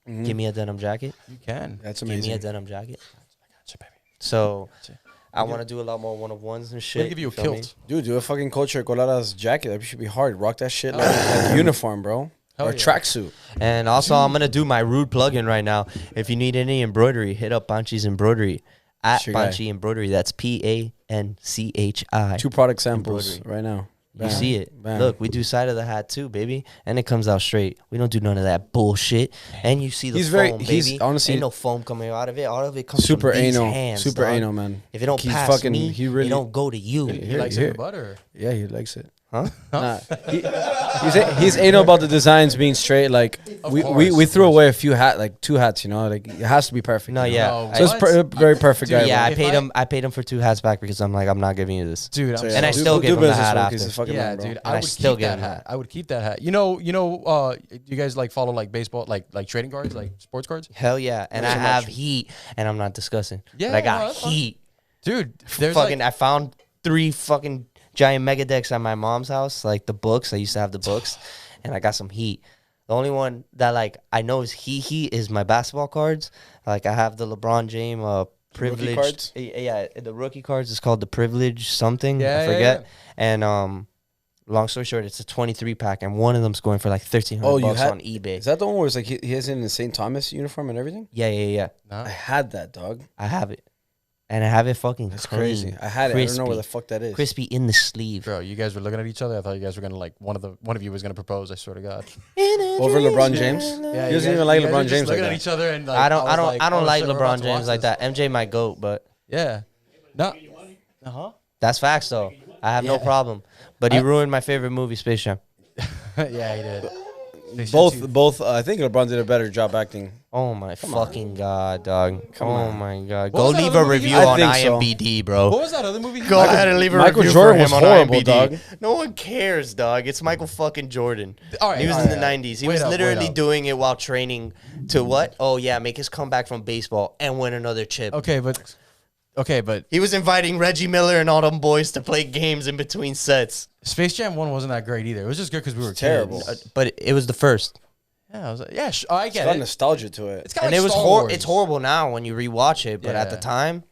give me a denim jacket. You can. That's Give me a amazing. denim jacket. I got you, baby. So Gotcha. I want to do a lot more one of ones and We'll shit. give you a feel me? kilt. Dude, do a fucking culture Coladas jacket. That should be hard. Rock that shit Hell like a uniform, bro. Hell or a yeah. tracksuit. And also, I'm gonna do my rude plug-in right now. If you need any embroidery, hit up Panchi's Embroidery at Sure guy. Panchi Embroidery. That's PANCHI. 2 product samples Embroidery. right now. You Bam. see it. Bam. Look, we do side of the hat too, baby. And it comes out straight. We don't do none of that bullshit. And you see the He's foam, very- baby. he's honestly- Ain't no foam coming out of it. All of it comes Super from these anal. hands, Super dog. anal, man. If it don't He's pass fucking- me, he really- it don't go to you. He likes it in the butter. Yeah, he likes it. Huh? Nah, he's anal about the designs being straight. Like Of we course, threw of course. away a few like 2 hats. You know, like it has to be perfect. No, you know? yeah. No, I- So it's What? very perfect Dude, guy. yeah, bro. I paid him for 2 hats back because I'm like, I'm not giving you this. Dude, So, I'm yeah, And I do- still do give him the business hat with him after. 'cause he's a fucking yeah, man, bro. dude, And I I would still keep get that him hat. that. I would keep that hat. You guys like follow like baseball, like trading cards, like sports cards? Hell yeah. And I so have much. heat, and I'm not discussing. Yeah, but I no, got that's fine. heat. Dude, there's Fucking, like, I found 3 fucking giant mega decks at my mom's house, like the books. I used to have the books, and I got some heat. The only one that like I know is heat is my basketball cards. Like I have the LeBron James privilege cards? Yeah, the rookie cards is called the privilege something. Yeah, I yeah, forget. yeah. And long story short, it's a 23 pack, and one of them's going for like 1,300 Oh, you bucks had- on eBay. Is that the one where it's like he has it in the St. Thomas uniform and everything? Yeah. nah. I had that, dog. I have it, and I have it fucking That's clean, crazy. I had it. I don't know where the crispy. fuck that is. Crispy in the sleeve. Bro, you guys were looking at each other. I thought you guys were gonna like one of you was gonna propose. I swear to God. Over LeBron James? Yeah, He doesn't even like you guys LeBron were just James like looking at that. each other and like I don't was like shit, we're about LeBron to watch James like this. that. MJ my goat, but Yeah. No. Uh huh. that's facts though. I have no Yeah. problem. But he I- ruined my favorite movie, Space Jam. Yeah, he did. Both. I think LeBron did a better job acting. Oh my fucking god, dog. Come oh on. my god. What Go was that leave other a movie review you- I on think so. IMBD, bro. What was that other movie? Go ahead and leave a Michael review Jordan for was him on horrible, IMDb. dog. No one cares, dog. It's Michael fucking Jordan. All right, He was all in the right. 90s. He Wait was up, wait literally up. doing it while training to what? Oh yeah, make his comeback from baseball and win another chip. Okay, but He was inviting Reggie Miller and all them boys to play games in between sets. Space Jam 1 wasn't that great either. It was just good because we were Terrible. kids. But it was the first. Yeah, I was like, yeah, I It's get got it. nostalgia to it. It's kind of And like it was Star horrible. Wars. It's horrible now when you rewatch it, but at the Yeah. time,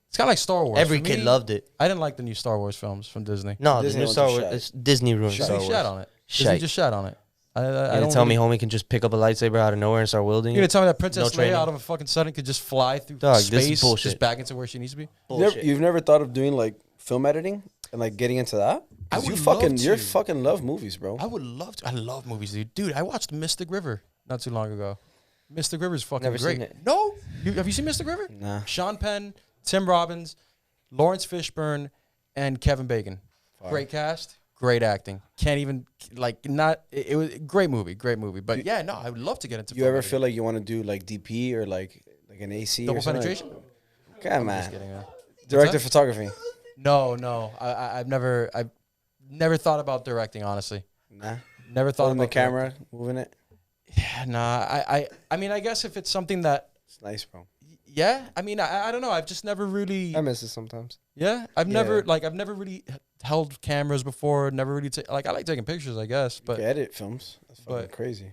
It's kind of like Star Wars. every For kid me, loved it. I didn't like the new Star Wars films from Disney. No, Disney the new went Star to Wars. shit. It's Disney ruined Star Disney Wars. shat on it. Disney Shite. just shat on it. I You don't gonna tell me really- homie can just pick up a lightsaber out of nowhere and start wielding You're gonna it? tell me that Princess No Leia training. out of a fucking sudden could just fly through Dog, this is space, bullshit. just back into where she needs to be? Bullshit. You've never thought of doing like film editing and like getting into that? I 'Cause would you love fucking to. you fucking love movies, bro. I would love to. I love movies, dude. Dude, I watched Mystic River not too long ago. Mystic River is fucking Never great. seen it. No, have you seen Mystic River? Nah. Sean Penn, Tim Robbins, Lawrence Fishburne, and Kevin Bacon. Great cast, great acting. Can't even like not. It was a great movie. But yeah, no, I would love to get into. You film ever editing. feel like you want to do like DP or like an AC double or something? penetration? Come Just on. kidding, man. Director that? photography. No. I've never thought about directing. Honestly, Nah. never thought Holding about the camera, moving it. Directing. Nah, I mean, I guess if it's something that, It's nice, bro. yeah. I mean, I don't know. I've just never really. I miss it sometimes. Yeah, I've Yeah. never really held cameras before. Never really like I like taking pictures, I guess, You but can edit films. That's fucking but- crazy.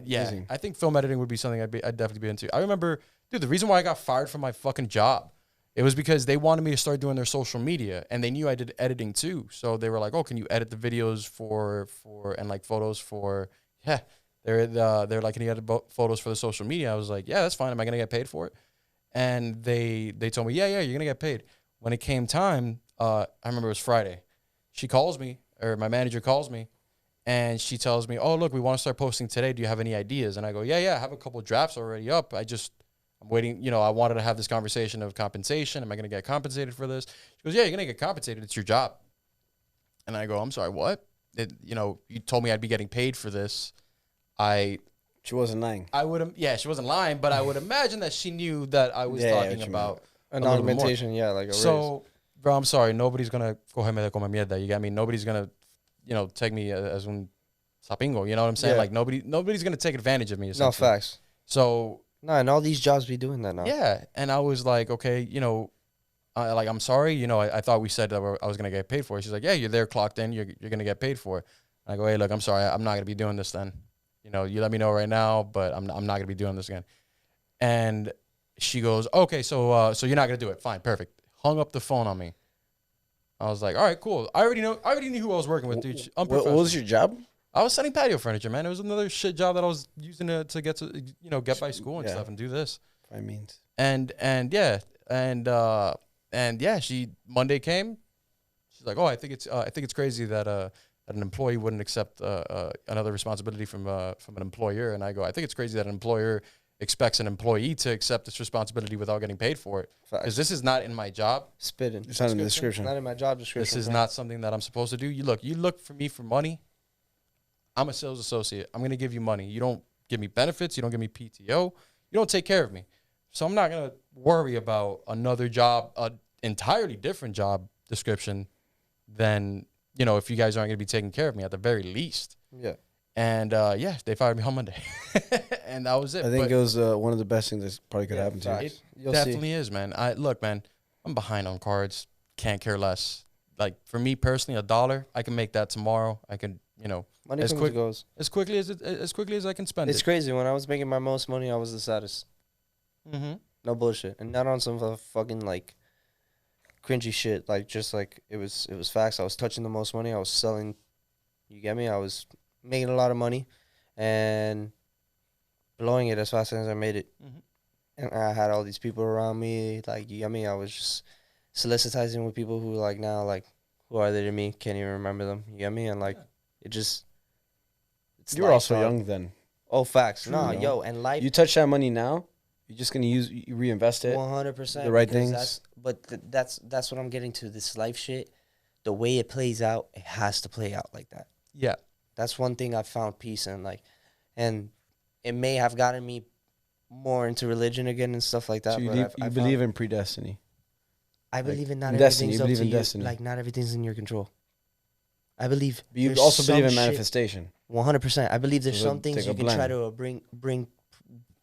yeah, amazing. I think film editing would be something I'd definitely be into. I remember, dude, the reason why I got fired from my fucking job, it was because they wanted me to start doing their social media, and they knew I did editing too. So they were like, "Oh, can you edit the videos for and like photos for?" Yeah, they're like, "Can you edit photos for the social media?" I was like, "Yeah, that's fine. Am I gonna get paid for it?" And they told me, "Yeah, you're gonna get paid." When it came time, I remember it was Friday. She calls me, or my manager calls me, and she tells me, "Oh, look, we want to start posting today. Do you have any ideas?" And I go, "Yeah, I have a couple of drafts already up. I'm waiting. I wanted to have this conversation of compensation. Am I going to get compensated for this?" She goes, "Yeah, you're going to get compensated. It's your job." And I go, "I'm sorry, what? You told me I'd be getting paid for this. She wasn't lying. I would have, yeah, she wasn't lying, but I would imagine that she knew that I was Yeah, talking what you about An a little bit more. augmentation, yeah, like a raise. So, bro, I'm sorry. Nobody's gonna cógeme de come mierda. You got me? Nobody's gonna, take me as un sapingo. You know what I'm saying? Yeah. Like nobody's gonna take advantage of me. No, essentially. facts. So No, and all these jobs be doing that now. yeah, and I was like, okay, like, I'm sorry, you know, I thought we said that I was gonna get paid for it. She's like, yeah, you're there, clocked in, you're gonna get paid for it. And I go, hey, look, I'm sorry, I'm not gonna be doing this then. You know, you let me know right now, but I'm not gonna be doing this again. And she goes, okay, so you're not gonna do it. Fine, perfect. Hung up the phone on me. I was like, all right, cool. I already knew who I was working with, dude. What was your job? I was selling patio furniture, man. It was another shit job that I was using to get to, you know, get by school and Yeah. stuff and do this. I mean, And yeah, she Monday came. She's like, oh, I think it's crazy that an employee wouldn't accept another responsibility from an employer. And I go, I think it's crazy that an employer expects an employee to accept this responsibility without getting paid for it. Because this is not in my job. Spitting. it's not in the description. Not in my job description. This is bro. not something that I'm supposed to do. You look for me for money. I'm a sales associate. I'm gonna give you money. You don't give me benefits. You don't give me PTO. You don't take care of me. So I'm not gonna worry about another job, an entirely different job description than, you know, if you guys aren't gonna be taking care of me at the very least. Yeah. And yeah, they fired me on Monday, and that was it. I think But it was one of the best things that probably could Yeah, happen to you. facts. it You'll definitely is, man. Look, man, I'm behind on cards. Can't care less. Like, for me personally, $1, I can make that tomorrow. I can, you know, Money as comes quick- and goes. as quickly as I can spend It's it. crazy. When I was making my most money, I was the saddest. Mm-hmm. No bullshit, and not on some fucking like cringy shit. Like just like it was facts. I was touching the most money. I was selling. You get me? I was making a lot of money, and blowing it as fast as I made it. Mm-hmm. And I had all these people around me. Like you get me? I was just soliciting with people who like now like who are they to me? Can't even remember them. You get me? And like it just. It's You were life, also dog. young then. Oh, facts. True, Nah, yo. yo, and life. You touch that money now, you're just gonna you reinvest it. 100%. the right because things. That's what I'm getting to. This life shit, the way it plays out, it has to play out like that. Yeah. That's one thing I've found peace in. Like, and it may have gotten me more into religion again and stuff like that. So you, but you I believe found, in predestiny. I believe in not in destiny, everything's you up believe to in you. destiny. Like, not everything's in your control. I believe. But you there's also believe some in shit- manifestation. 100%. I believe there's So some things take a you can try blend. to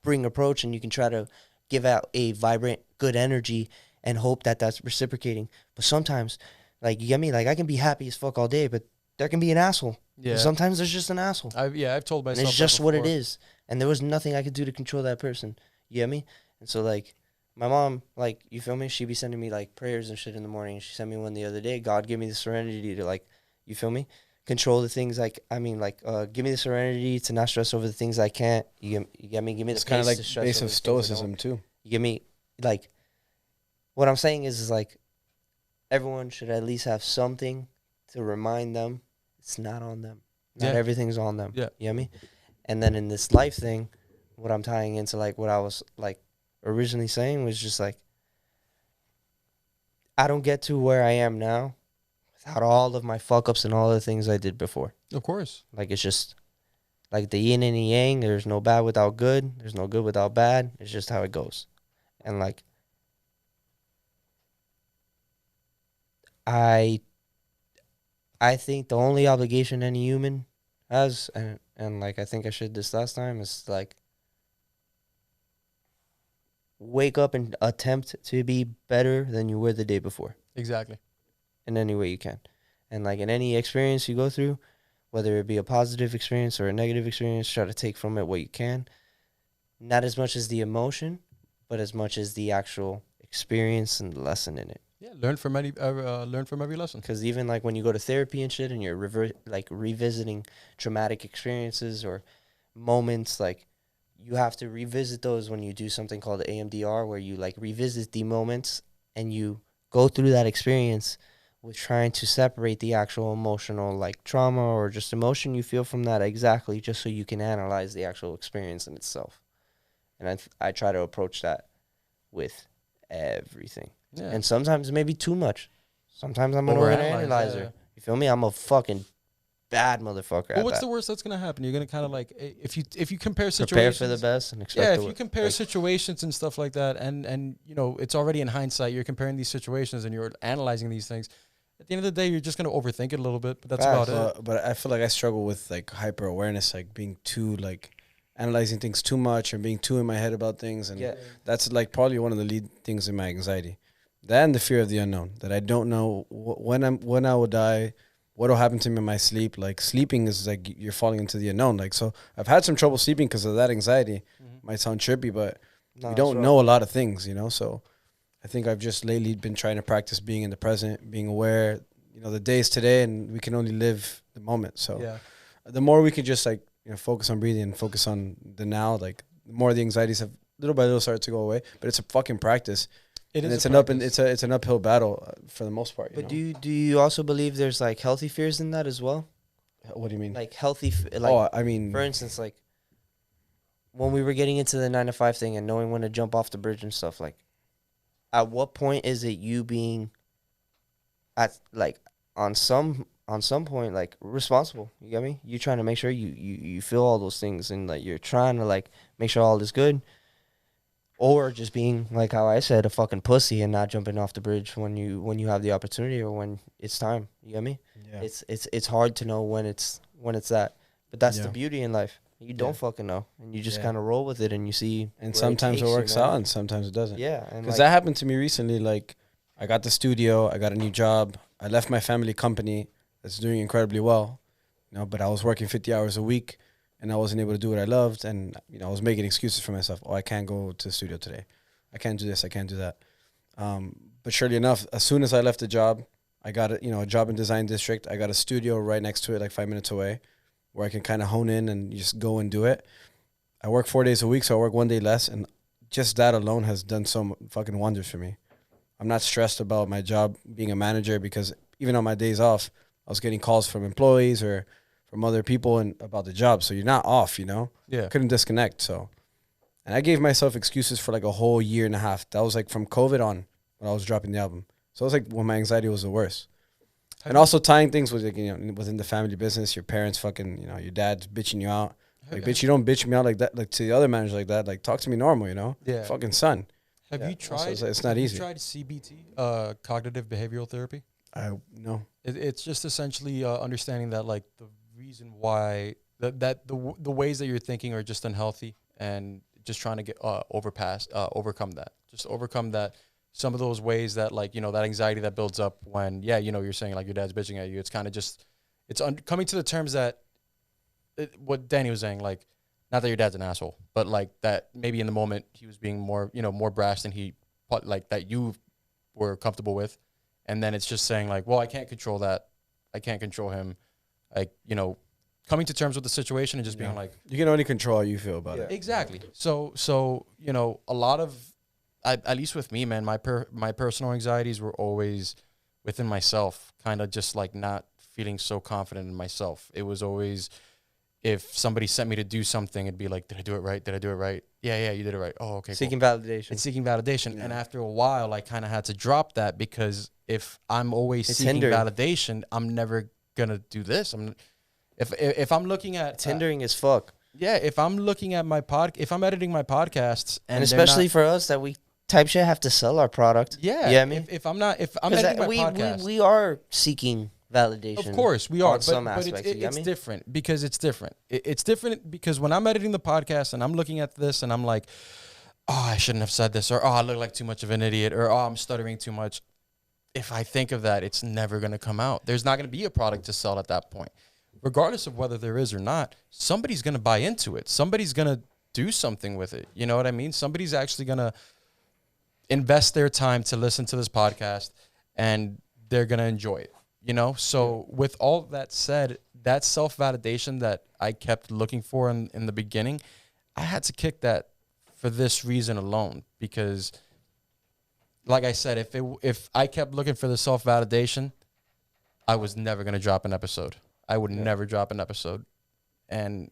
bring approach, and you can try to give out a vibrant, good energy and hope that that's reciprocating. But sometimes, like, you get me? Like, I can be happy as fuck all day, but there can be an asshole. Yeah. Sometimes there's just an asshole. I've told And myself it's just that what it before. is. And there was nothing I could do to control that person. You get me? And so, like, my mom, like, you feel me? She'd be sending me, like, prayers and shit in the morning. She sent me one the other day. God, give me the serenity to, like, you feel me? Control the things, like, I mean, like, give me the serenity to not stress over the things I can't. You get me? Give me the It's kind of pace like to stress base over of the things I don't. stoicism too. You get me? Like, what I'm saying is like, everyone should at least have something to remind them it's not on them. Not Yeah. everything's on them. Yeah. You get me? And then in this life thing, what I'm tying into, like, what I was, like, originally saying was just, like, I don't get to where I am now without all of my fuck-ups and all the things I did before. Of course. Like, it's just, like, the yin and the yang. There's no bad without good. There's no good without bad. It's just how it goes. And, like, I think the only obligation any human has, and like I think I shared this last time, is like wake up and attempt to be better than you were the day before Exactly. in any way you can. And like in any experience you go through, whether it be a positive experience or a negative experience, try to take from it what you can. Not as much as the emotion, but as much as the actual experience and the lesson in it. Yeah. Learn from every lesson. Because even like when you go to therapy and shit and you're revisiting traumatic experiences or moments, like you have to revisit those when you do something called AMDR, where you like revisit the moments and you go through that experience with trying to separate the actual emotional like trauma or just emotion you feel from that exactly, just so you can analyze the actual experience in itself. And I try to approach that with everything. Yeah. And sometimes maybe too much. Sometimes I'm an Overanalyze, overanalyzer. yeah. You feel me? I'm a fucking bad motherfucker Well, at what's that. the worst that's gonna happen? You're gonna kind of like if you compare situations. Prepare for the best and expect Yeah, the if you worst. compare Like, situations and stuff like that, and you know it's already in hindsight, you're comparing these situations and you're analyzing these things. At the end of the day, you're just gonna overthink it a little bit, but that's Facts. about it. But I feel like I struggle with like hyper awareness, like being too like analyzing things too much and being too in my head about things, and Yeah. that's like probably one of the lead things in my anxiety. That and the fear of the unknown, that I don't know when I will die, what will happen to me in my sleep. Like sleeping is like you're falling into the unknown. Like, so I've had some trouble sleeping because of that anxiety. Might sound trippy, but No, we that's don't right. know a lot of things, you know. So I think I've just lately been trying to practice being in the present, being aware. You know, the day is today, and we can only live the moment. So Yeah. the more we can just like, you know, focus on breathing and focus on the now, like the more the anxieties have little by little start to go away. But it's a fucking practice. It And is it's a an up practice. and it's an uphill battle for the most part. You But know? do you also believe there's like healthy fears in that as well? What do you mean? Like healthy, like oh, I mean, for instance, like when we were getting into the 9 to 5 thing and knowing when to jump off the bridge and stuff, like at what point is it you being at like on some point like responsible? You get me? You trying to make sure you feel all those things and like you're trying to like make sure all is good, or just being like how I said, a fucking pussy and not jumping off the bridge when you have the opportunity or when it's time. You get me? yeah. It's hard to know when it's that, but that's the Yeah. beauty in life. You don't fucking know, and you just Yeah. kind of roll with it, and you see. And where sometimes it takes you, works man. out and sometimes it doesn't. Yeah, and Because like, that happened to me recently. Like, I got the studio, I got a new job, I left my family company that's doing incredibly well, you know, but I was working 50 hours a week and I wasn't able to do what I loved. And, you know, I was making excuses for myself. Oh, I can't go to the studio today. I can't do this. I can't do that. But surely enough, as soon as I left the job, I got a job in design district. I got a studio right next to it, like 5 minutes away, where I can kind of hone in and just go and do it. I work 4 days a week, so I work 1 day less, and just that alone has done some fucking wonders for me. I'm not stressed about my job being a manager because even on my days off, I was getting calls from employees or from other people and about the job. So you're not off, you know? Yeah. Couldn't disconnect. So, and I gave myself excuses for like a whole year and a half. That was like from COVID on when I was dropping the album. So it was like when my anxiety was the worst. And also tying things with, like, you know, within the family business, your parents fucking, you know, your dad's bitching you out. Like, bitch, you don't bitch me out like that, like to the other managers like that. Like, talk to me normal, you know? Yeah. Fucking son. Have Yeah. you Also, tried? it's not have easy. You tried CBT, cognitive behavioral therapy? I know. It's just essentially understanding that like the reason why the ways that you're thinking are just unhealthy, and just trying to get overcome that. Just overcome that. Some of those ways that, like, you know, that anxiety that builds up when, yeah, you know, you're saying like your dad's bitching at you. It's kind of just, it's coming to the terms that what Danny was saying, like, not that your dad's an asshole, but like that maybe in the moment he was being more, you know, more brash than he, like, that you were comfortable with. And then it's just saying like, well, I can't control that. I can't control him. Like, you know, coming to terms with the situation and just being like, You can only control how you feel about it. exactly. So, you know, a lot of, at least with me, man, my personal anxieties were always within myself, kind of just like not feeling so confident in myself. It was always, if somebody sent me to do something, it'd be like, did I do it right? Did I do it right? Yeah, you did it right. Oh, okay, seeking cool. validation. It's seeking validation. Yeah. And after a while, I kind of had to drop that, because if I'm always It's seeking hindering. validation, I'm never going to do this. If I'm looking at, It's hindering as fuck, yeah, if I'm looking at if I'm editing my podcasts, and they're especially not, for us that we type shit have to sell our product. yeah, Yeah, I mean, if I'm editing my we podcast, we are seeking validation. of course we are, on some aspects. But You get it's me? different because it's different. It's different because when I'm editing the podcast and I'm looking at this and I'm like, oh, I shouldn't have said this, or oh, I look like too much of an idiot, or oh, I'm stuttering too much. If I think of that, it's never going to come out. There's not going to be a product to sell at that point. Regardless of whether there is or not, somebody's going to buy into it. Somebody's going to do something with it. You know what I mean? Somebody's actually going to invest their time to listen to this podcast, and they're going to enjoy it. You know? So with all that said, that self-validation that I kept looking for in the beginning, I had to kick that for this reason alone, because like I said, if I kept looking for the self-validation, I was never going to drop an episode. I would never drop an episode. And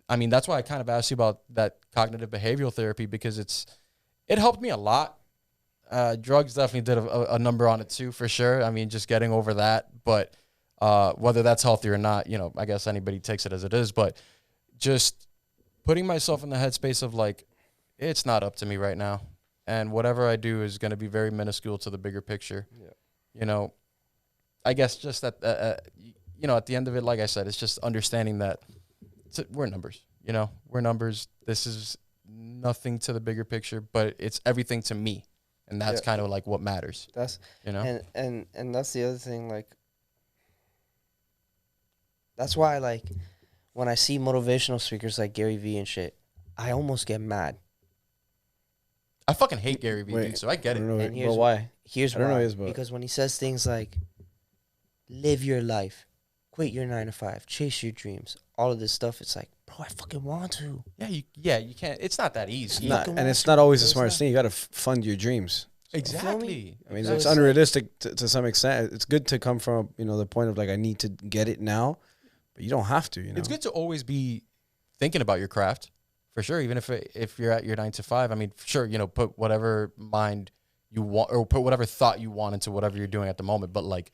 I mean, that's why I kind of asked you about that cognitive behavioral therapy, because it helped me a lot. Drugs definitely did a number on it too, for sure. I mean, just getting over that, but whether that's healthy or not, you know, I guess anybody takes it as it is, but just putting myself in the headspace of like, it's not up to me right now. And whatever I do is going to be very minuscule to the bigger picture. Yeah. You know, I guess just that, you know, at the end of it, like I said, it's just understanding that we're numbers, you know, we're numbers. This is nothing to the bigger picture, but it's everything to me. and that's kind of like what matters. That's You know. and that's the other thing. Like, that's why, like, when I see motivational speakers like Gary Vee and shit, I almost get mad. I fucking hate Gary Vee, Wait, dude, so I get I it. don't know, And but here's why? Here's I don't know why. his, but- Because when he says things like, live your life, quit your 9 to 5, chase your dreams, all of this stuff, it's like, bro, I fucking want to. You can't. It's not that easy. Not, and it's not always the smartest thing. You got to fund your dreams. Exactly. I mean, So it's it's unrealistic to some extent. It's good to come from, the point of like, I need to get it now, but you don't have to, It's good to always be thinking about your craft, for sure. Even if you're at your 9 to 5, I mean, sure, put whatever mind you want, or put whatever thought you want into whatever you're doing at the moment. But like,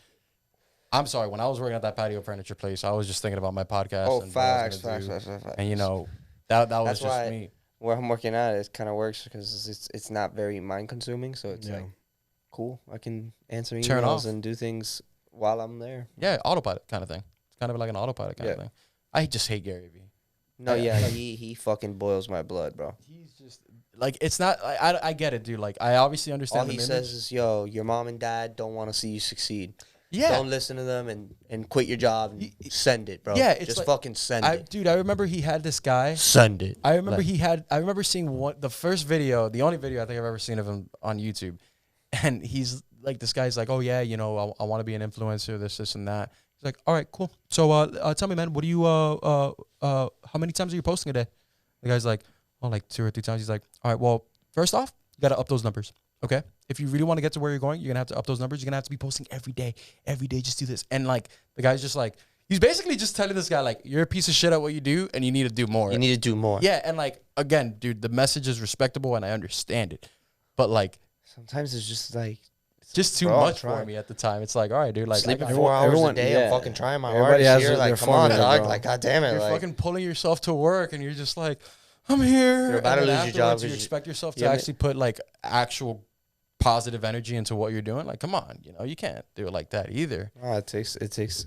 I'm sorry, when I was working at that patio furniture place, I was just thinking about my podcast. Oh, and facts. what I was gonna do. And that was That's just why me. where I'm working at, it kind of works because it's not very mind consuming. So it's like, cool. I can answer Turn off. emails and do things while I'm there. Yeah, autopilot kind of thing. It's kind of like an autopilot kind of thing. I just hate Gary Vee. No, Yeah. he fucking boils my blood, bro. He's just like, it's not. I get it, dude. Like, I obviously understand. All he says is, "Yo, your mom and dad don't want to see you succeed. yeah, Don't listen to them and quit your job and send it, bro. Yeah, it's just like- fucking send it. dude. I remember he had this guy. Send it. I remember seeing the first video, the only video I think I've ever seen of him on YouTube, and he's like, this guy's like, oh yeah, I want to be an influencer, this and that. He's like, all right, cool. So tell me, man, what do you how many times are you posting a day? The guy's like, oh, like 2 or 3 times. He's like, all right, well, first off, you got to up those numbers. Okay. If you really want to get to where you're going, you're going to have to up those numbers. You're going to have to be posting every day, just do this. And like, the guy's just like, he's basically just telling this guy, like, you're a piece of shit at what you do and you need to do more. You need to do more. Yeah. And like, again, dude, the message is respectable and I understand it. But like, Sometimes it's just like, just too Bro, much try. for me at the time. It's like, all right, dude, like, sleeping I got- 4 hours everyone- a day. yeah. I'm fucking trying my Everybody hardest has here. their Like, come on, formula, dog. bro. Like, God damn it. you're Like, fucking pulling yourself to work and you're just like, I'm here. You're about And to then lose your job afterwards, You 'cause expect yourself to yeah, actually put like actual positive energy into what you're doing. Like, come on, you can't do it like that either. it takes,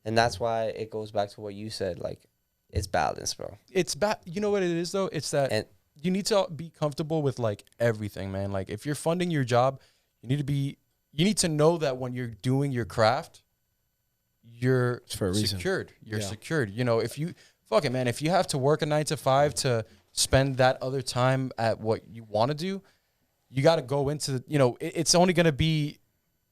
and that's why it goes back to what you said. Like, it's balance, bro. It's bad. You know what it is though? It's that And you need to be comfortable with like everything, man. Like, if you're funding your job, you need to know that when you're doing your craft, you're It's for a reason. secured. You're Yeah. secured. If you fuck it, man, if you have to work a 9 to 5 to spend that other time at what you want to do, you got to go into, it's only going to be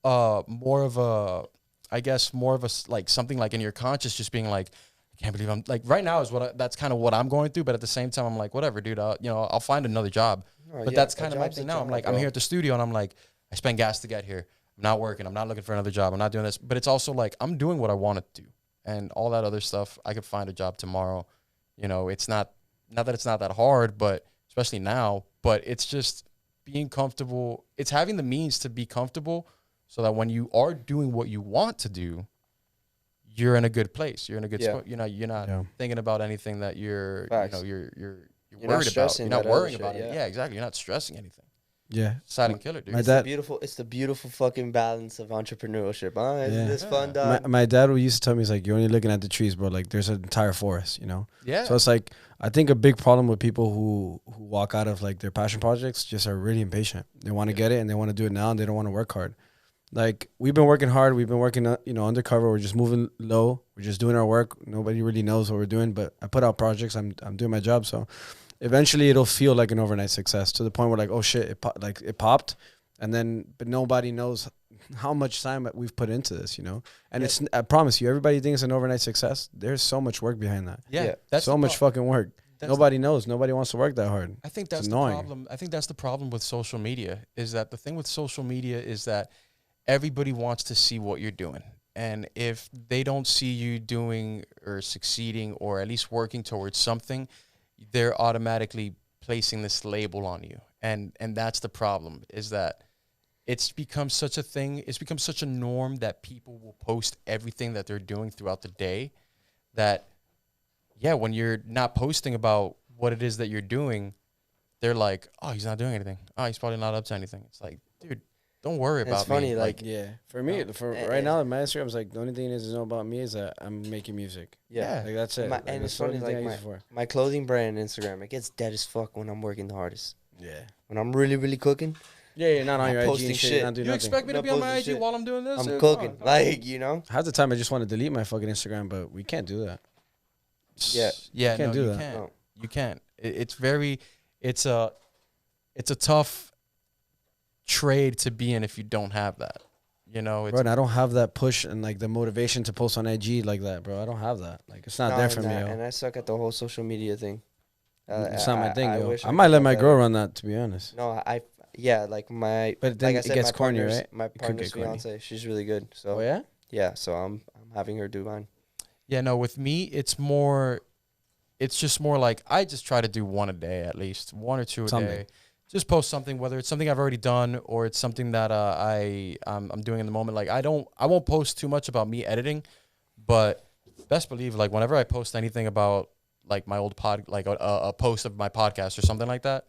more of a, I guess, more of a, like something like in your conscious, just being like, I can't believe I'm like, right now is that's kind of what I'm going through. But at the same time, I'm like, whatever, dude, I'll find another job. But that's kind of my thing now. I'm like, I'm here at the studio and I'm like, I spend gas to get here. I'm not working. I'm not looking for another job. I'm not doing this. But it's also like, I'm doing what I want to do. And all that other stuff, I could find a job tomorrow. It's not that it's not that hard, but especially now, but it's just being comfortable. It's having the means to be comfortable so that when you are doing what you want to do, you're in a good place. You're in a good spot. You're not thinking about anything that you're Facts. you're not worried about. stressing You're not that other worrying shit, about it. yeah. Yeah, exactly. You're not stressing anything. Yeah. Silent killer, dude. My It's dad- the beautiful fucking balance of entrepreneurship. Huh? Isn't Yeah. this fun, dog? My dad used to tell me, he's like, you're only looking at the trees, bro. Like, there's an entire forest, Yeah. So it's like, I think a big problem with people who walk out of like their passion projects just are really impatient. They want to get it and they want to do it now and they don't want to work hard. Like, we've been working hard. We've been working, undercover. We're just moving low. We're just doing our work. Nobody really knows what we're doing, but I put out projects. I'm doing my job. So eventually it'll feel like an overnight success to the point where like, oh shit, it popped. And then, but nobody knows how much time that we've put into this, And I promise you, everybody thinks it's an overnight success. There's so much work behind that. Yeah. That's So the much fucking work. Nobody knows. Nobody wants to work that hard. I think It's that's the annoying. problem. I think that's the problem with social media, is that the thing with social media is that everybody wants to see what you're doing. And if they don't see you doing or succeeding or at least working towards something, they're automatically placing this label on you. And that's the problem, is that it's become such a thing. It's become such a norm that people will post everything that they're doing throughout the day that, yeah, when you're not posting about what it is that you're doing, they're like, oh, he's not doing anything. Oh, he's probably not up to anything. It's like, dude, don't worry about It's funny, me. like, Yeah. For me, right now, my Instagram is like, the only thing is to know about me is that I'm making music. yeah. Like, that's it. And that's it's the only funny, thing I like, use it for. my clothing brand Instagram, it gets dead as fuck when I'm working the hardest. Yeah. When I'm really, really cooking, Yeah, you're not on I'm your IG posting and shit. shit. You're not doing You nothing. expect me to Not be on my posting IG shit. while I'm doing this? I'm Come cooking, on. like, you know. Half the time, I just want to delete my fucking Instagram, but we can't do that. Yeah. Yeah, Can't no, do you that. can't. No. You can't. It's a tough trade to be in if you don't have that. You know, it's Bro, and I don't have that push and like the motivation to post on IG like that, bro. I don't have that. Like, it's not No, there for me, yo. and I suck at the whole social media thing. It's not my thing, yo. wish I could might let get my better. girl run that, to be honest. No, yeah, like my. But then like I it said, gets my corny, partner's- right? My could partner's get corny. fiance, she's really good. So Oh yeah. yeah, so I'm having her do mine. Yeah, no, with me, it's just more like I just try to do one a day at least, one or two a Something. day. Just post something, whether it's something I've already done or it's something that I'm doing in the moment. Like I won't post too much about me editing, but best believe like whenever I post anything about like my old like a post of my podcast or something like that,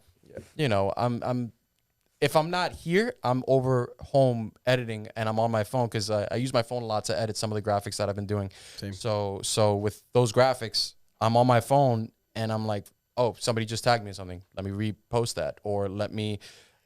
you know, I'm if I'm not here, I'm over home editing and I'm on my phone because I use my phone a lot to edit some of the graphics that I've been doing. Same. So with those graphics, I'm on my phone and I'm like, oh, somebody just tagged me in something. Let me repost that, or let me,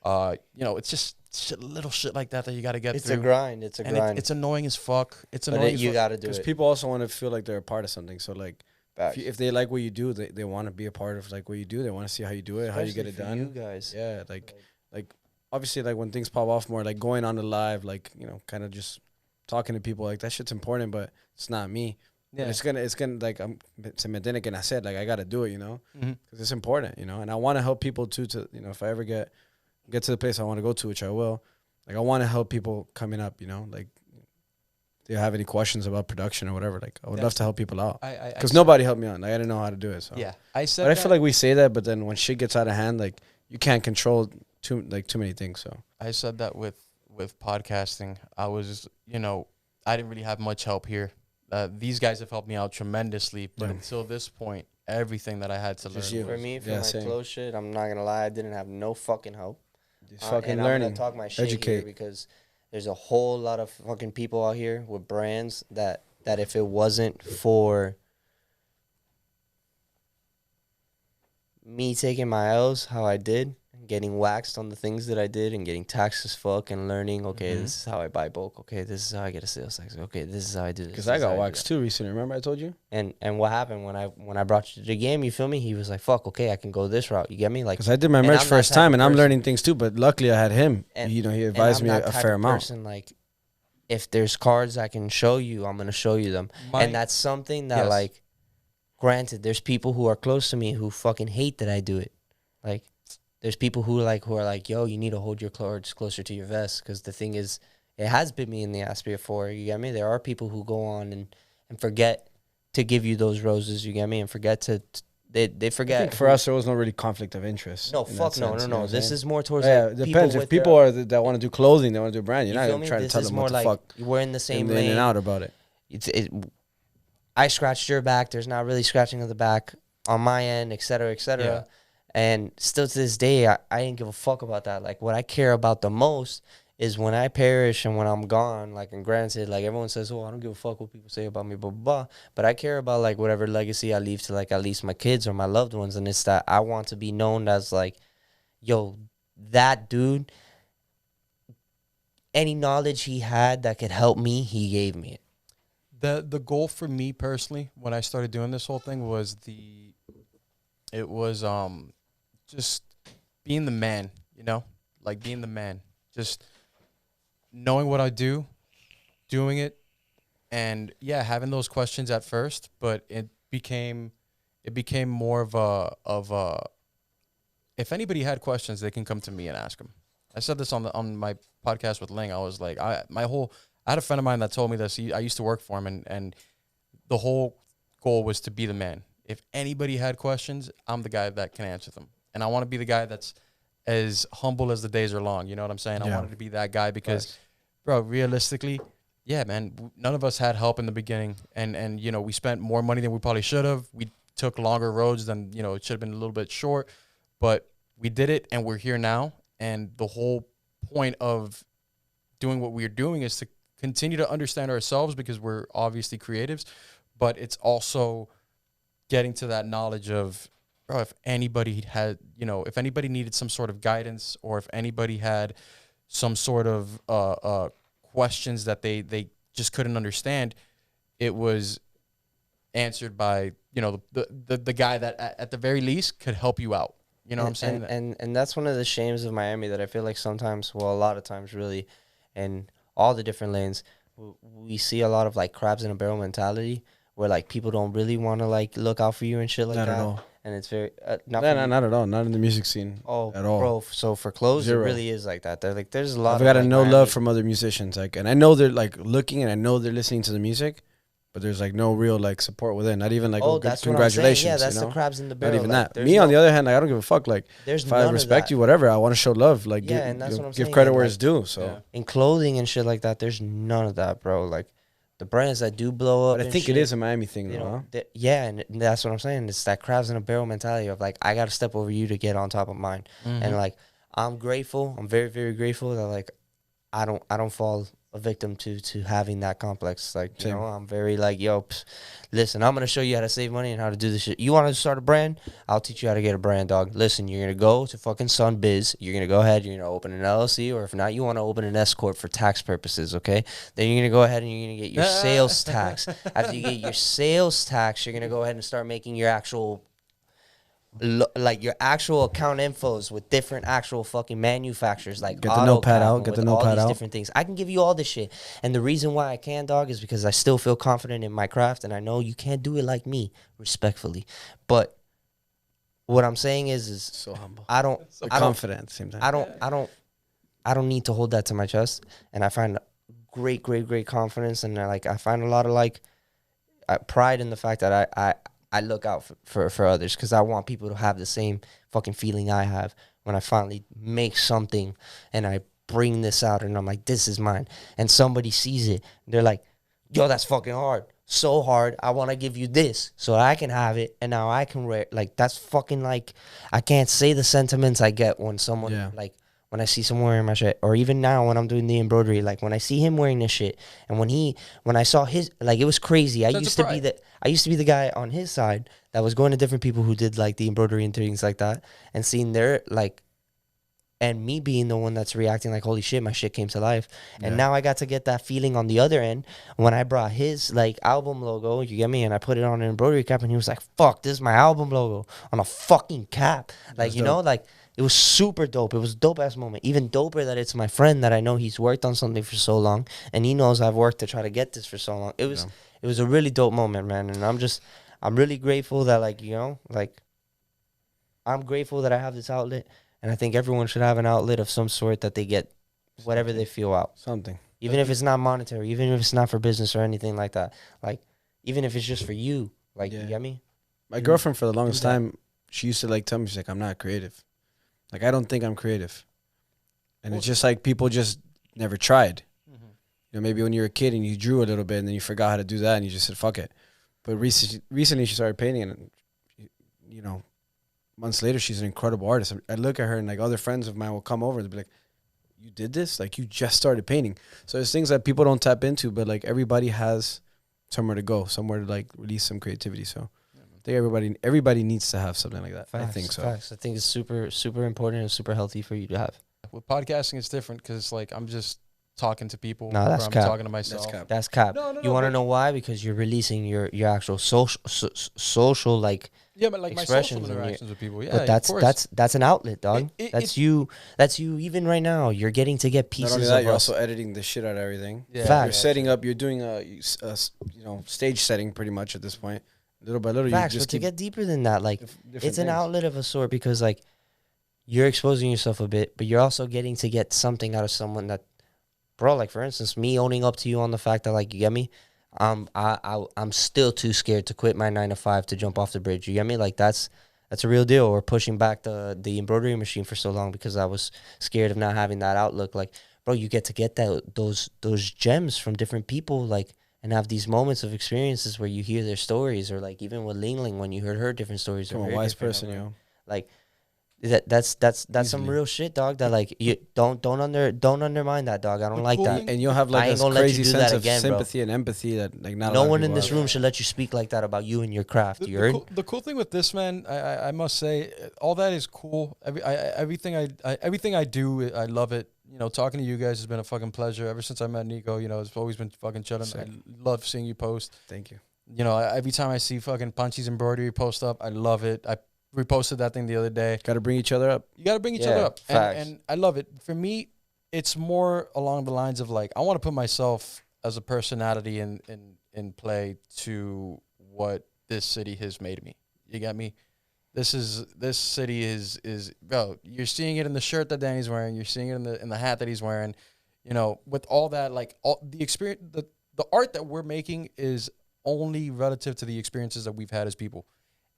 it's just little shit like that you got to get It's through. a grind. It's a And grind. it's annoying as fuck. It's but annoying. you as fuck. got to do Because it. people also want to feel like they're a part of something. So like, Facts. if they like what you do, they want to be a part of like what you do. They want to see how you do it, how you get it Especially for done. You guys. Yeah, like obviously like when things pop off more, like going on the live, like kind of just talking to people, like that shit's important, but it's not me. Yeah. But it's gonna like se me tiene que nacer, like I gotta do it, Mhm. because it's important, and I want to help people too. To if I ever get to the place I want to go to, which I will, like I want to help people coming up, like. Do you have any questions about production or whatever? Like, I would love to help people out. Because nobody helped me out. Like, I didn't know how to do it. So Yeah, I said. But I feel like we say that, but then when shit gets out of hand, like you can't control too many things. So I said that with podcasting. I was, I didn't really have much help here. These guys have helped me out tremendously, but Yeah. until this point, everything that I had to Just learn. you. For me, for Yeah, my same. close shit, I'm not gonna lie, I didn't have no fucking help. just fucking and learning, I'm gonna talk my shit educate. here because there's a whole lot of fucking people out here with brands that if it wasn't for me taking my L's how I did, and getting waxed on the things that I did, and getting taxed as fuck, and learning, okay, Mhm. this is how I buy bulk. Okay, this is how I get a sales tax. Okay, this is how I do this. Because this I is how got do waxed that. too recently. Remember I told you? And what happened when I brought you to the game? You feel me? He was like, "Fuck, okay, I can go this route." You get me? Like, Because I did my and merch I'm that first type time, of and I'm person. learning things too. But luckily, I had him. And- He and advised I'm me that a type fair of amount. person, like, if there's cards I can show you, I'm gonna show you them. And that's something that, Yes. like, granted, there's people who are close to me who fucking hate that I do it. Like, there's people who are like, yo, you need to hold your cards closer to your vest, because the thing is, it has bit me in the ass before. You get me? There are people who go on and forget to give you those roses. You get me? And forget to they I forget. think for us, there was no really conflict of interest. No, in that fuck no, sense, no, you know no. what I'm This saying? is more towards, Yeah, like, it depends. If with people their- are that want to do clothing, they want to do brand. You're you not feel gonna me? try to This tell is them more what the like fuck we're in the same in lane. and out about it. I scratched your back. There's not really scratching of the back on my end, et cetera, et cetera. Yeah. And still to this day, I didn't give a fuck about that. Like, what I care about the most is when I perish and when I'm gone. Like, and granted, like, everyone says, oh, I don't give a fuck what people say about me, blah, blah, blah. But I care about, like, whatever legacy I leave to, like, at least my kids or my loved ones. And it's that I want to be known as, like, yo, that dude, any knowledge he had that could help me, he gave me it. The goal for me personally, when I started doing this whole thing, was just being the man, like being the man, just knowing what I do, doing it, and yeah, having those questions at first, but it became more of a if anybody had questions, they can come to me and ask them. I said this on my podcast with Ling. I was like, I had a friend of mine that told me this. I used to work for him, and the whole goal was to be the man. If anybody had questions, I'm the guy that can answer them. And I want to be the guy that's as humble as the days are long. You know what I'm saying? I Yeah. wanted to be that guy because, bro, realistically, yeah, man, none of us had help in the beginning. And we spent more money than we probably should have. We took longer roads than, it should have been a little bit short. But we did it, and we're here now. And the whole point of doing what we're doing is to continue to understand ourselves, because we're obviously creatives, but it's also getting to that knowledge of, bro, if anybody had, you know, if anybody needed some sort of guidance, or if anybody had some sort of questions that they just couldn't understand, it was answered by, you know, the guy that at the very least could help you out. You know what I'm saying? And that's one of the shames of Miami that I feel like sometimes, well, a lot of times really, in all the different lanes, we see a lot of like crabs in a barrel mentality where like people don't really want to like look out for you and shit like Not that. at all. And it's very Not at all. Not in the music scene. Oh, at all. bro. So for clothes, Zero. it really is like that. They're like, there's a lot. I've of got like, no Miami- love from other musicians, like, and I know they're like looking, and I know they're listening to the music, but there's like no real like support within. Not even like, Oh, good that's what I'm saying. congratulations. Yeah, that's you know? the crabs in the Not barrel. even like, that. Me, on the other hand, like, I don't give a fuck. Like, there's if I none respect of that. you, whatever, I want to show love. Like, Yeah, and that's what I'm give saying, credit and, where like, it's due. So, Yeah. In clothing and shit like that, there's none of that, bro. Like the brands that do blow up. but I and think shit, it is a Miami thing, you though. know, Huh? yeah, and that's what I'm saying. It's that crabs in a barrel mentality of like, I got to step over you to get on top of mine. And like, I'm grateful. I'm very, very grateful that like, I don't fall a victim to having that complex. Like, you Same. know, I'm very like, yo, listen, I'm going to show you how to save money and how to do this shit. You want to start a brand? I'll teach you how to get a brand, dog. Listen, you're going to go to fucking Sunbiz. You're going to go ahead, you're going to open an LLC, or if not, you want to open an S Corp for tax purposes, okay? Then you're going to go ahead and you're going to get your sales tax. After you get your sales tax, you're going to go ahead and start making your actual like your actual account infos with different actual fucking manufacturers, like Get the notepad AutoCAD out, and get with the all notepad these out. different things. I can give you all this shit, and the reason why I can, dog, is because I still feel confident in my craft, and I know you can't do it like me, respectfully. But what I'm saying is So humble. I don't, But I don't, confident at the same time. I don't need to hold that to my chest, and I find great confidence, and I find a lot of like pride in the fact that I look out for others, because I want people to have the same fucking feeling I have when I finally make something and I bring this out and I'm like, this is mine, and somebody sees it. They're like, yo, that's fucking hard. So hard. I want to give you this so I can have it, and now I can wear it. Like, that's fucking like, I can't say the sentiments I get when someone like, when I see someone wearing my shit, or even now when I'm doing the embroidery, like when I see him wearing this shit, and when I saw his, like, it was crazy. I used to be the guy on his side that was going to different people who did like the embroidery and things like that, and seeing their like, and me being the one that's reacting like, holy shit, my shit came to life. And now I got to get that feeling on the other end when I brought his like album logo, you get me, and I put it on an embroidery cap, and he was like, fuck, this is my album logo on a fucking cap. Like, you know, like, it was super dope. It was a dope ass moment. Even doper that it's my friend that I know he's worked on something for so long, and he knows I've worked to try to get this for so long. It was a really dope moment, man. And I'm really grateful that, like, you know, like, I'm grateful that I have this outlet, and I think everyone should have an outlet of some sort that they get whatever they feel out. Something. Even if it's not monetary, even if it's not for business or anything like that. Like, even if it's just for you. Like, you get me? My girlfriend, for the longest time, she used to like tell me, she's like, I'm not creative. Like, I don't think I'm creative. And it's just like people just never tried. You know, maybe when you were a kid and you drew a little bit and then you forgot how to do that and you just said, fuck it. But recently she started painting, and, you know, months later, she's an incredible artist. I look at her and like other friends of mine will come over and be like, you did this? Like, you just started painting. So there's things that people don't tap into, but like everybody has somewhere to go, somewhere to like release some creativity. So I think everybody needs to have something like that. Facts, I think so. Facts. I think it's super, super important and super healthy for you to have. With podcasting, it's different because like I'm just talking to people. No, that's or I'm cap. talking to myself. That's cap. That's cap. No, You want to but- know why? Because you're releasing your actual social like. Yeah, but like my expressions social and interactions with people. Yeah, But of course. that's an outlet, dog. It- That's you. That's you. Even right now, you're getting to get Not pieces only of that, you're us. also editing the shit out of everything. Yeah, Facts. You're setting up. You're doing a you know, stage setting pretty much at this point. Little by little, Facts, you but just to keep get deeper than that, like, different it's an things. outlet of a sort, because like you're exposing yourself a bit, but you're also getting to get something out of someone that, bro. Like, for instance, me owning up to you on the fact that, like, you get me. I'm still too scared to quit my 9 to 5 to jump off the bridge. You get me? Like, that's a real deal. Or pushing back the embroidery machine for so long because I was scared of not having that outlook. Like, bro, you get to get those gems from different people, like, and have these moments of experiences where you hear their stories, or like even with Ling Ling when you heard her different stories. Come or on, her wise different person, outlook. yo. Like, That's some Easily. real shit, dog. That like you don't undermine that, dog. I don't The like cool that. thing- And you'll have I like ain't this gonna let you crazy do sense that of again, bro. sympathy and empathy that like not a No lot of one in people this have. room should let you speak like that about you and your craft. You heard? The cool thing with this, man, I must say, all that is cool. Everything I do, I love it. You know, talking to you guys has been a fucking pleasure. Ever since I met Nico, you know, it's always been fucking chilling. Sick. I love seeing you post. Thank you. You know, every time I see fucking Punchy's embroidery post up, I love it. I reposted that thing the other day. Got to bring each other up. You got to bring each Yeah, other up. facts. And I love it. For me, it's more along the lines of like, I want to put myself as a personality in play to what this city has made me. You got me? This city is bro, you're seeing it in the shirt that Danny's wearing, you're seeing it in the hat that he's wearing. You know, with all that, like all the experience, the art that we're making is only relative to the experiences that we've had as people.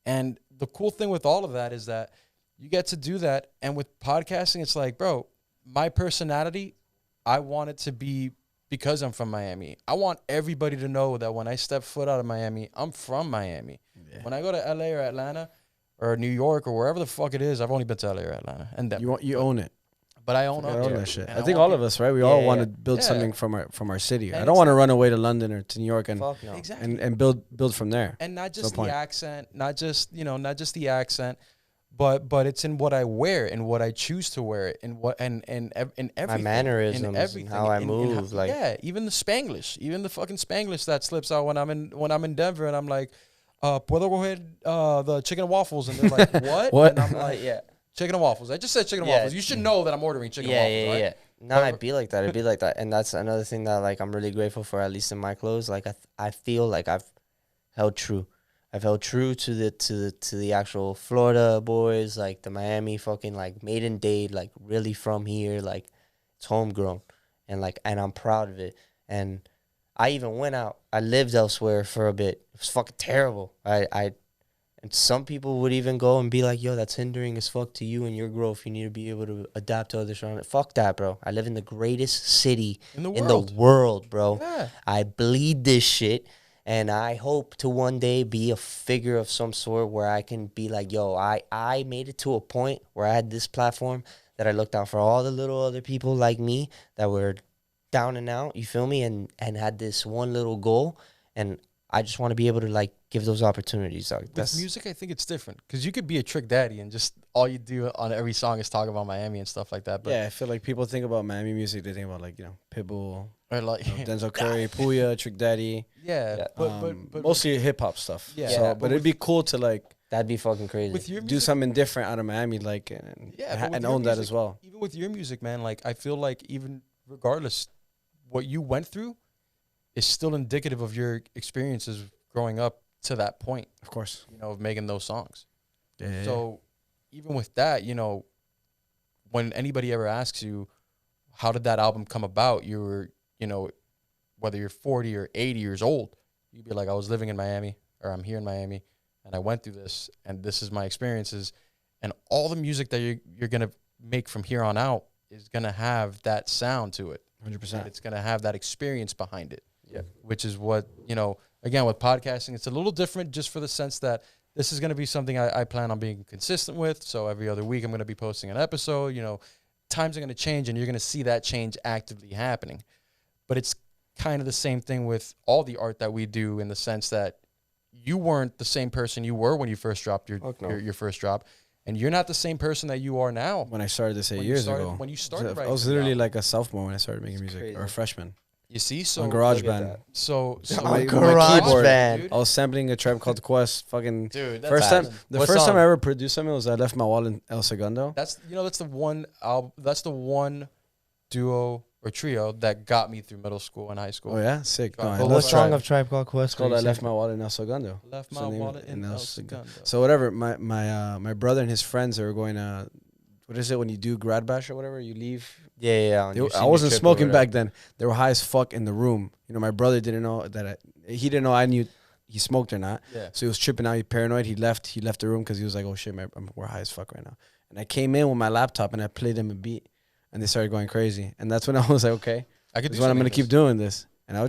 And the cool thing with all of that is that you get to do that. And with podcasting, it's like, bro, my personality, I want it to be because I'm from Miami. I want everybody to know that when I step foot out of Miami, I'm from Miami. Yeah. When I go to LA or Atlanta or New York or wherever the fuck it is, I've only been to LA or Atlanta. And Denver. You own it. But I own You up own there. that shit. And I think want all of people- us, right? We Yeah, all want yeah. to build Yeah. something from our city. And I don't want to run away to London or to New York and Fuck no. Exactly. and build from there. And not No just the point. accent, not just the accent, but it's in what I wear and what I choose to wear and what and in everything. My mannerisms in and everything, how I in move, like- yeah, even the Spanglish, even the fucking Spanglish that slips out when I'm in Denver and I'm like, puedo coger the chicken and waffles, and they're like, what? What? And I'm like, Yeah. chicken and waffles. I just said chicken and Yeah. waffles. You should know that I'm ordering chicken Yeah, and waffles, yeah, right? yeah. No, I'd be like that. It'd be like that, and that's another thing that like I'm really grateful for. At least in my clothes, like I feel like I've held true. I've held true to the actual Florida boys, like the Miami fucking like maiden date, like really from here, like it's homegrown, and I'm proud of it. And I even went out. I lived elsewhere for a bit. It was fucking terrible. And some people would even go and be like, yo, that's hindering as fuck to you and your growth. You need to be able to adapt to others around it. Fuck that, bro. I live in the greatest city In the in world. the world, bro. Yeah. I bleed this shit. And I hope to one day be a figure of some sort where I can be like, yo, I made it to a point where I had this platform that I looked out for all the little other people like me that were down and out, you feel me? And had this one little goal. And I just want to be able to like give those opportunities. Like, With music, I think it's different because you could be a trick daddy and just all you do on every song is talk about Miami and stuff like that. But Yeah, I feel like people think about Miami music. They think about like Pitbull, or like, Denzel Curry, Puya, Trick Daddy. yeah, Yeah. but Mostly hip hop stuff. Yeah. So, Yeah, but it'd be cool to like that'd be fucking crazy. with your do music, something different out of Miami, like and, Yeah, but with and your own that music- as well. even with your music, man, like I feel like even regardless what you went through is still indicative of your experiences growing up to that point, Of course. you know, of making those songs. Yeah. So even with that, you know, when anybody ever asks you, how did that album come about? You were, you know, whether you're 40 or 80 years old, you'd be like, I was living in Miami or I'm here in Miami and I went through this and this is my experiences. And all the music that you're going to make from here on out is going to have that sound to it. 100%. And it's going to have that experience behind it. Yeah. Which is what, you know, again, with podcasting, it's a little different just for the sense that this is going to be something I plan on being consistent with. So every other week I'm going to be posting an episode. You know, times are going to change and you're going to see that change actively happening. But it's kind of the same thing with all the art that we do in the sense that you weren't the same person you were when you first dropped Fuck no. your first drop. And you're not the same person that you are now. When I started this 8 When you years started- ago. when you started I writing was the literally album. like a sophomore when I started making music, crazy. or a freshman. You see? So on Look GarageBand. at that. So On On my Garage keyboard, Band. dude. I was sampling a Tribe Called Quest. Fucking Dude, that's first time. awesome. The What first time song? I ever produced something was I Left My Wallet in El Segundo. That's that's the one album. That's the one duo or trio that got me through middle school and high school. Oh yeah, sick. No, I But love what Tribe. song of Tribe Called Quest? It's called were I you Left singing? My Wallet in El Segundo. Left So my name wallet it in El El Segundo. Segundo. So whatever, my brother and his friends they were going to, what is it when you do grad bash or whatever? You leave. Yeah. on They- your I senior wasn't trip or smoking whatever. back then. They were high as fuck in the room. You know, my brother didn't know that he didn't know I knew he smoked or not. Yeah. So he was tripping out. He paranoid. He left the room because he was like, "Oh shit, we're high as fuck right now." And I came in with my laptop and I played them a beat, and they started going crazy. And that's when I was like, "Okay, I could this do is what I'm something gonna with keep this. doing this." And I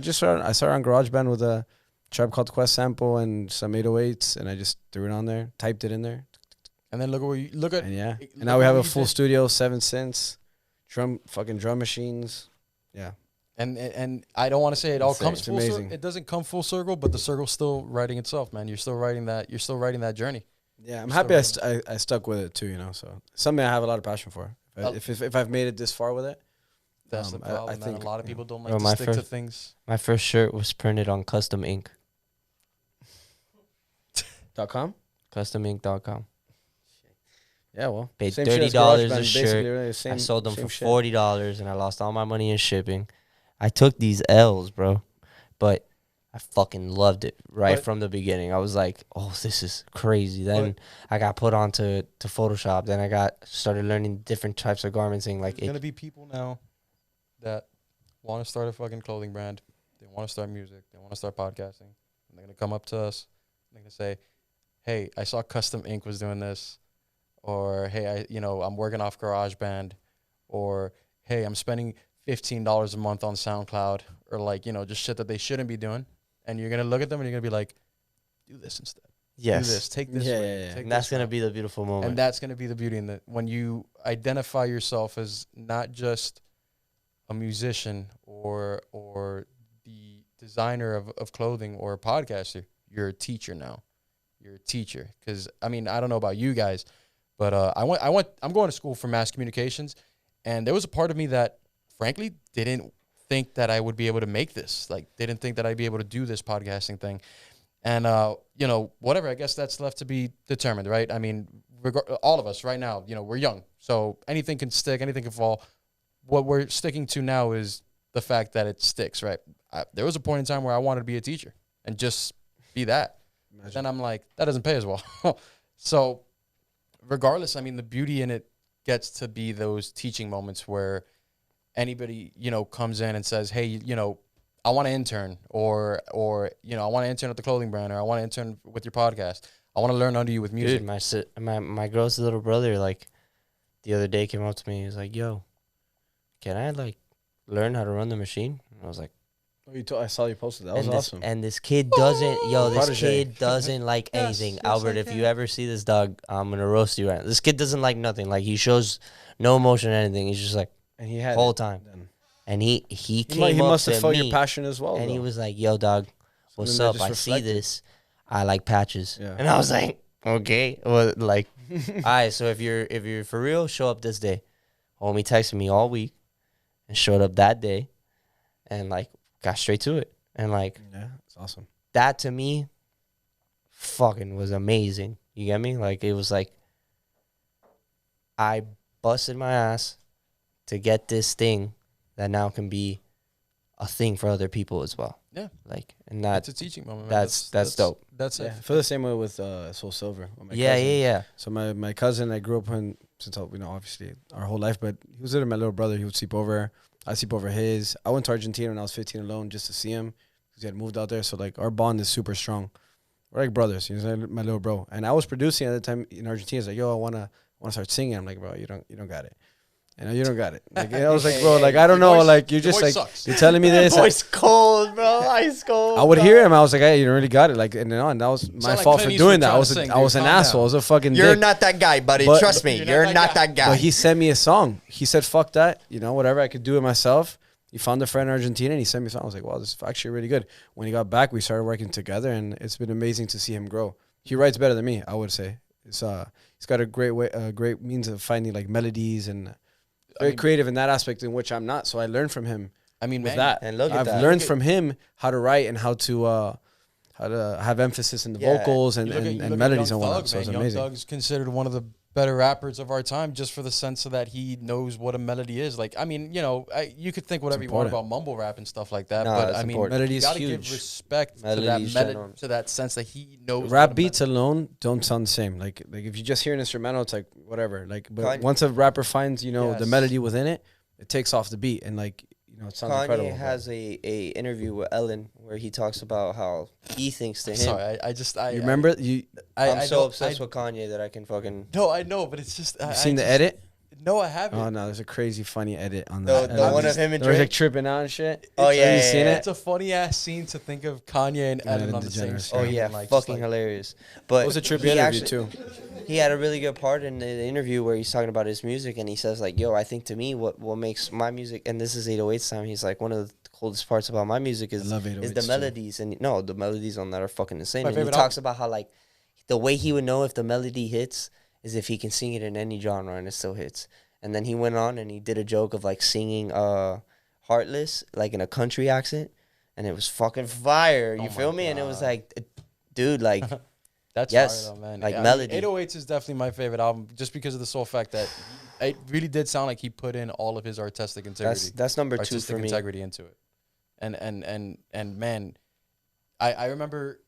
started on GarageBand with a Tribe Called Quest sample and some 808s, and I just threw it on there, typed it in there. And then look at where you look at. And yeah, look and now at we have what a you full did. studio, 7 synths, drum machines. Yeah, And I don't want to say it all Insane. comes It's full circle. amazing. It doesn't come full circle, but the circle's still writing itself, man. You're still writing that. You're still writing that journey. yeah. I'm Still happy running. I stuck with it too. You know, so something I have a lot of passion for. If I've made it this far with it, That's the I problem. think, man. A lot of yeah. people don't like Bro, to my stick to first- things. My first shirt was printed on custom ink. .com. CustomInk.com. Yeah, well, Paid same shit as $30 GarageBand, a basically, shirt. really, I same- sold them same for shit. $40 and I lost all my money in shipping. I took these L's, bro, but I fucking loved it right But- from the beginning. I was like, "Oh, this is crazy." Then I got put onto Photoshop. Then I started learning different types of garmenting. Like There's gonna be people now that want to start a fucking clothing brand. They want to start music. They want to start podcasting. And they're gonna come up to us. They're gonna say, "Hey, I saw Custom Ink was doing this," or "Hey, I'm working off GarageBand," or "Hey, I'm spending $15 a month on SoundCloud," or just shit that they shouldn't be doing. And you're gonna look at them and you're gonna be like, "Do this instead. yes, Do this. Take this Yeah, way. yeah, yeah. Take and that's this gonna route." be the beautiful moment. And that's going to be the beauty in that when you identify yourself as not just a musician or the designer of clothing or a podcaster, you're a teacher now. You're a teacher. Because, I don't know about you guys, but I'm going to school for mass communications, and there was a part of me that, frankly, didn't think that I would be able to make this. Like, didn't think that I'd be able to do this podcasting thing. And, whatever, I guess that's left to be determined, right? All of us right now, we're young. So anything can stick, anything can fall. What we're sticking to now is the fact that it sticks, right? There was a point in time where I wanted to be a teacher and just be that. Then I'm like, that doesn't pay as well. So regardless, the beauty in it gets to be those teaching moments where anybody, comes in and says, "Hey, I want to intern," or I want to intern at the clothing brand, or I want to intern with your podcast. I want to learn under you with music. Dude, my girl's little brother, like, the other day came up to me. He was like, "Yo, can I learn how to run the machine?" And I was like, I saw you posted. That was awesome. And this kid doesn't, this Protege. kid doesn't like anything. yes, Albert, I if can. you ever see this dog, I'm gonna roast you right now. This kid doesn't like nothing. Like, he shows no emotion or anything. He's just like, And he had whole it time. then. And he He came up must have to felt me your passion as well. and he though. was like, "Yo, dog, what's Something that up? just I see reflected. this. I like patches." Yeah. And I was like, "Okay, well, like, all right. So if you're for real, show up this day." Homie texted me all week and showed up that day, and got straight to it. And Yeah, it's awesome. that to me, fucking was amazing. You get me? Like, it was like I busted my ass to get this thing that now can be a thing for other people as well. Yeah. And That's that, a teaching moment. Man. that's dope. That's Yeah, it. I feel the same way with Soul Silver. With my Yeah, cousin. yeah. So my cousin, I grew up in since obviously our whole life, but he was literally my little brother. He would sleep over. I sleep over his. I went to Argentina when I was 15 alone just to see him because he had moved out there. So our bond is super strong. We're like brothers. He's my little bro. And I was producing at the time in Argentina. He's like, "Yo, I wanna start singing." I'm like, "Bro, you don't got it. You don't got it." Like, I was like, "Bro, I don't know. voice- You're your just voice sucks. you're telling me this." Voice cold, bro. Ice cold. I would hear him. I was like, "Hey, you don't really got it." And that was my like fault for Clint doing Eastwood that. trying to sing, I was dude. an Calm asshole. I down. was a fucking You're dick. not that guy, buddy. But- Trust me. You're not that guy. But he sent me a song. He said, "Fuck that. Whatever. I could do it myself." He found a friend in Argentina and he sent me a song. I was like, "Wow, this is actually really good." When he got back, we started working together and it's been amazing to see him grow. He writes better than me, I would say. He's got a great means of finding melodies and very creative in that aspect in which I'm not. So I learned from him with man, that. and look at I've that. learned from him how to write and how to have emphasis in the Yeah. vocals and You look at melodies Young and whatnot. Thug, So it's man. Young amazing. Thug is considered one of the better rappers of our time just for the sense of that he knows what a melody is. You could think whatever you want important. about mumble rap and stuff like that, No, but it's important. Melody you is gotta huge. give respect Melody's ginormous. to that sense that he knows what Rap a beats melody- alone don't sound the same. Like if you just hear an instrumental, it's like whatever. But Kanye- once a rapper finds the Yes. melody within it, it takes off the beat and it sounds incredible. Kanye has a interview with Ellen where he talks about how he thinks to him. Sorry, You remember you I'm so don't- obsessed with Kanye that I can fucking. No, I know, but it's just. you've seen the edit? No, I haven't. Oh no, there's a crazy funny edit on The that. the one of him and They were Drake. tripping out and shit. Oh, yeah, Have you yeah, seen yeah. it? It's a funny ass scene to think of Kanye and Ellen on the same DeGeneres. screen. Oh yeah, and, just fucking hilarious. But It was a trippy he interview actually- too. he had a really good part in the interview where he's talking about his music, and he says like, "Yo, I think to me what makes my music, and this is 808's time. He's like, one of the coolest parts about my music is the 808s melodies, and no, the melodies on that are fucking insane. My And he favorite talks about how like the way he would know if the melody hits is if he can sing it in any genre and it still hits. And then he went on and he did a joke of like singing Heartless like in a country accent, and it was fucking fire. You feel me? And it was like, dude, like That's yes, fire though, man. like I mean, melody. 808s is definitely my favorite album, just because of the sole fact that it really did sound like he put in all of his artistic integrity. That's number 2 artistic for me. integrity into it. And man, I remember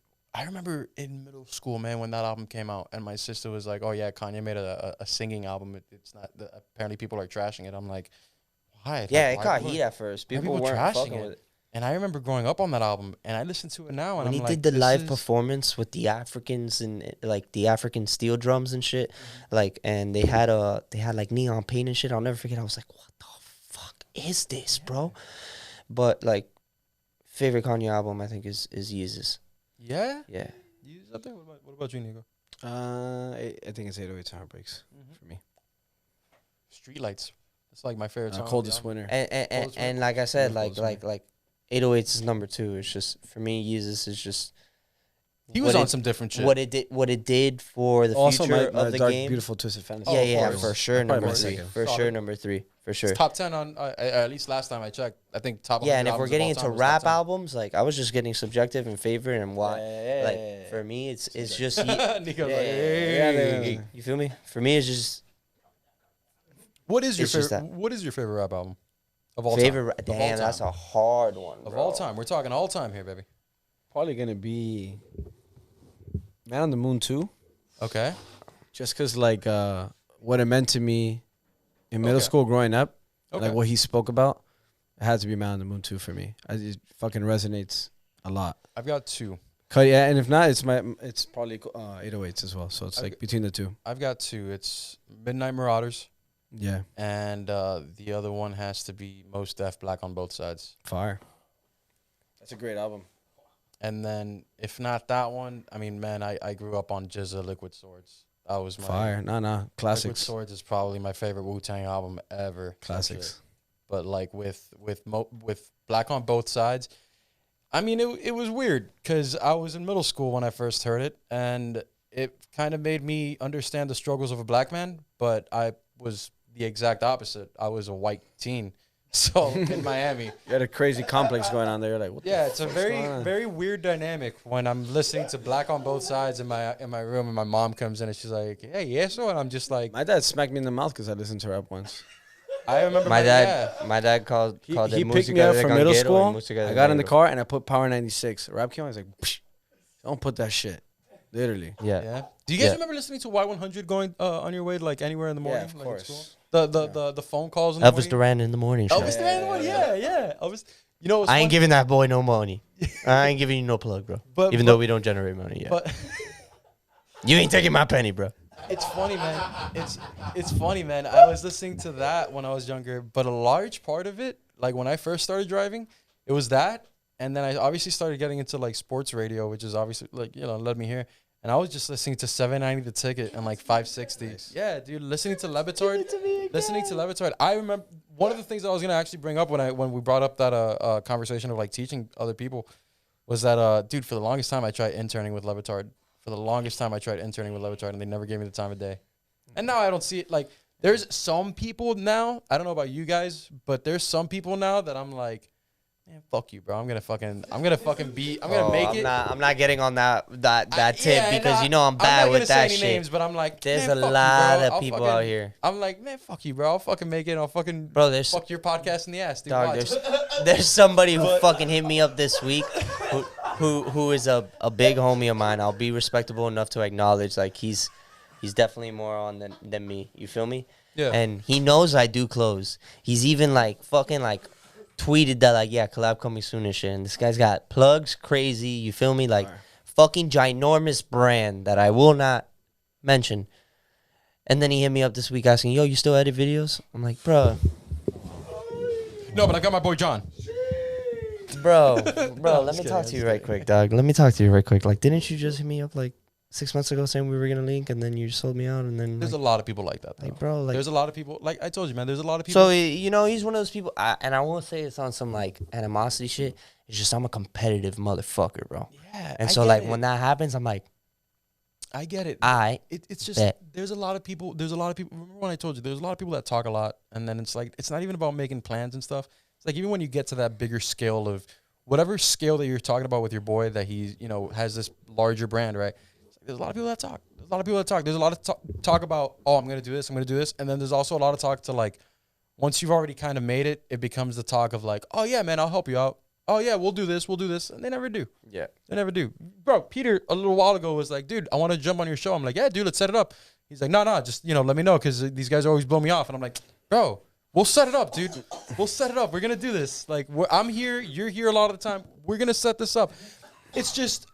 in middle school, man, when that album came out, and my sister was like, "Oh yeah, Kanye made a singing album. It's not apparently people are trashing it." I'm like, why? Yeah, Like, it why caught people- heat at first. why People weren't fucking trashing with it. And I remember growing up on that album, and I listen to it now, and When I'm he like, did the this live is- performance with the Africans and like the African steel drums and shit, like, and they had like neon paint and shit. I'll never forget. I was like, what the fuck is this, bro? But like, favorite Kanye album I think is Yeezus. Yeah, Yeah. you up there. What about you, Nico? I think it's 808s and Heartbreaks for me. Streetlights. It's like my favorite song. Coldest winter. And like I said, Coldest like 808s is number 2. It's just for me, Yeezus is just He was what on it- some different shit. what it did for the Also, future my of the Dark game. Beautiful Twisted Fantasy. Yeah, of yeah, course. for sure Probably number my 3. second. For Solid. sure number 3. For sure. It's top 10 on at least last time I checked. I think top. Yeah, 100 and if we're albums of getting all into time was rap top 10. albums, like I was just getting subjective and favorite and why. Like for me, it's just Nico's like, yeah, hey. you feel me? For me, it's just What is your It's just favorite? What is your favorite rap album of all favorite. time? Of all Damn, time. that's a hard one. Of bro. all time. We're talking all time here, baby. Probably gonna be Man on the Moon 2. Okay. Just because, like, what it meant to me in middle Okay. school growing up, Okay. like what he spoke about, it had to be Man on the Moon 2 for me. It fucking resonates a lot. I've got 2. Yeah, and if not, it's probably 808s as well. So it's like between the two. I've got 2. It's Midnight Marauders, Yeah, and the other one has to be Mos Def, Black on Both Sides. fire. That's a great album. And then if not that one, I mean, man, I grew up on Jizza, Liquid Swords. That was my Fire. Nah, Liquid classics. Swords is probably my favorite Wu-Tang album ever. Some Classics. shit. But like with Black on Both Sides, I mean, it was weird because I was in middle school when I first heard it, and it kind of made me understand the struggles of a black man. But I was the exact opposite. I was a white teen, so in Miami. You had a crazy complex going on there. You're like, what Yeah, the it's a fuck's very going on? very weird dynamic when I'm listening to Black on Both Sides in my room, and my mom comes in and she's like, "Hey, yeah, so," and I'm just like, My dad smacked me in the mouth because I listened to rap once. I remember My yeah. dad called He it picked me música up de from middle ganguero school. and música de I got in the negro. car and I put Power 96. Rap came on. I was like, Psh, don't put that shit. Literally. Yeah. Yeah. Do you guys Yeah. remember listening to Y100 going on your way like anywhere in the morning? Yeah, of like, at school? course. The phone calls in the Elvis morning? Duran in the morning show. Elvis Duran in the morning. Yeah. Elvis. You know, what's I ain't funny? giving that boy no money. I ain't giving you no plug, bro. But- Even though we don't generate money yet. But You ain't taking my penny, bro. it's funny, man. It's funny, man. I was listening to that when I was younger, but a large part of it, like when I first started driving, it was that, and then I obviously started getting into like sports radio, which is obviously like led me here. And I was just listening to 790 The Ticket and like 560. Nice. Yeah, dude, listening to Levitard. I remember one of the things I was gonna actually bring up when we brought up that conversation of like teaching other people was that dude, for the longest time I tried interning with Levitard. And they never gave me the time of day. And now I don't see it. Like, there's some people now, I don't know about you guys, but there's some people now that I'm like, man, fuck you, bro. I'm gonna make it. I'm not getting on that tip Yeah, because and I'm bad not with gonna say that any shit. names, but I'm like, There's man, a fuck you, lot bro. of I'll people fucking- out here. I'm like, man, fuck you, bro. I'll fucking make it. I'll fucking Bro, there's fuck your podcast in the ass, dude. dog, Watch. there's somebody who fucking hit me up this week who is a big homie of mine. I'll be respectable enough to acknowledge like he's definitely more on than me. You feel me? Yeah. And he knows I do clothes. He's even like fucking like tweeted that like, yeah, collab coming soon and shit. And this guy's got plugs crazy. You feel me? Like fucking ginormous brand that I will not mention. And then he hit me up this week asking, yo, you still edit videos? I'm like, bro, No, but I got my boy John. let me talk to you right quick, dog. Let me talk to you right quick. Like, didn't you just hit me up like 6 months ago saying we were gonna link, and then you sold me out, and then There's a lot of people like that. Though. like, bro, like There's a lot of people. Like I told you, man. There's a lot of people. so you know, he's one of those people, and I won't say it's on some like animosity shit. It's just I'm a competitive motherfucker, bro. Yeah. And I so get like it. when that happens, I'm like, I get it. It's just bet. there's a lot of people. There's a lot of people. Remember when I told you there's a lot of people that talk a lot, and then it's like it's not even about making plans and stuff. It's like even when you get to that bigger scale of whatever scale that you're talking about with your boy that he has this larger brand, right? It's like there's a lot of people that talk. There's a lot of people that talk. There's a lot of talk about I'm gonna do this. I'm gonna do this, and then there's also a lot of talk to like once you've already kind of made it, it becomes the talk of like, oh yeah, man, I'll help you out. Oh yeah, we'll do this, and they never do. Yeah. They never do. Bro, Peter a little while ago was like, dude, I want to jump on your show. I'm like, yeah, dude, let's set it up. He's like, no, just let me know because these guys always blow me off. And I'm like, bro, we'll set it up, dude. We'll set it up. We're gonna do this. Like, I'm here, you're here a lot of the time. We're gonna set this up. It's just,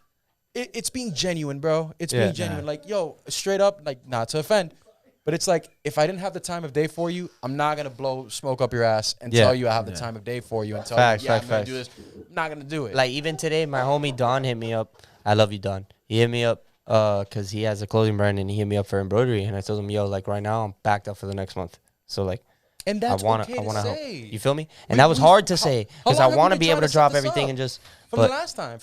it's being genuine, bro. It's being genuine. Like, yo, straight up, like, not to offend. But it's like, if I didn't have the time of day for you, I'm not going to blow smoke up your ass and tell you I have the time of day for you and tell you, I'm going to do this. I'm not going to do it. Like, even today, my homie Don hit me up. I love you, Don. He hit me up because he has a clothing brand, and he hit me up for embroidery. And I told him, yo, like, right now, I'm backed up for the next month. So, like, and that's I wanna okay help. say. You feel me? And that was hard to say because I want to be able to drop everything and just. From the last time.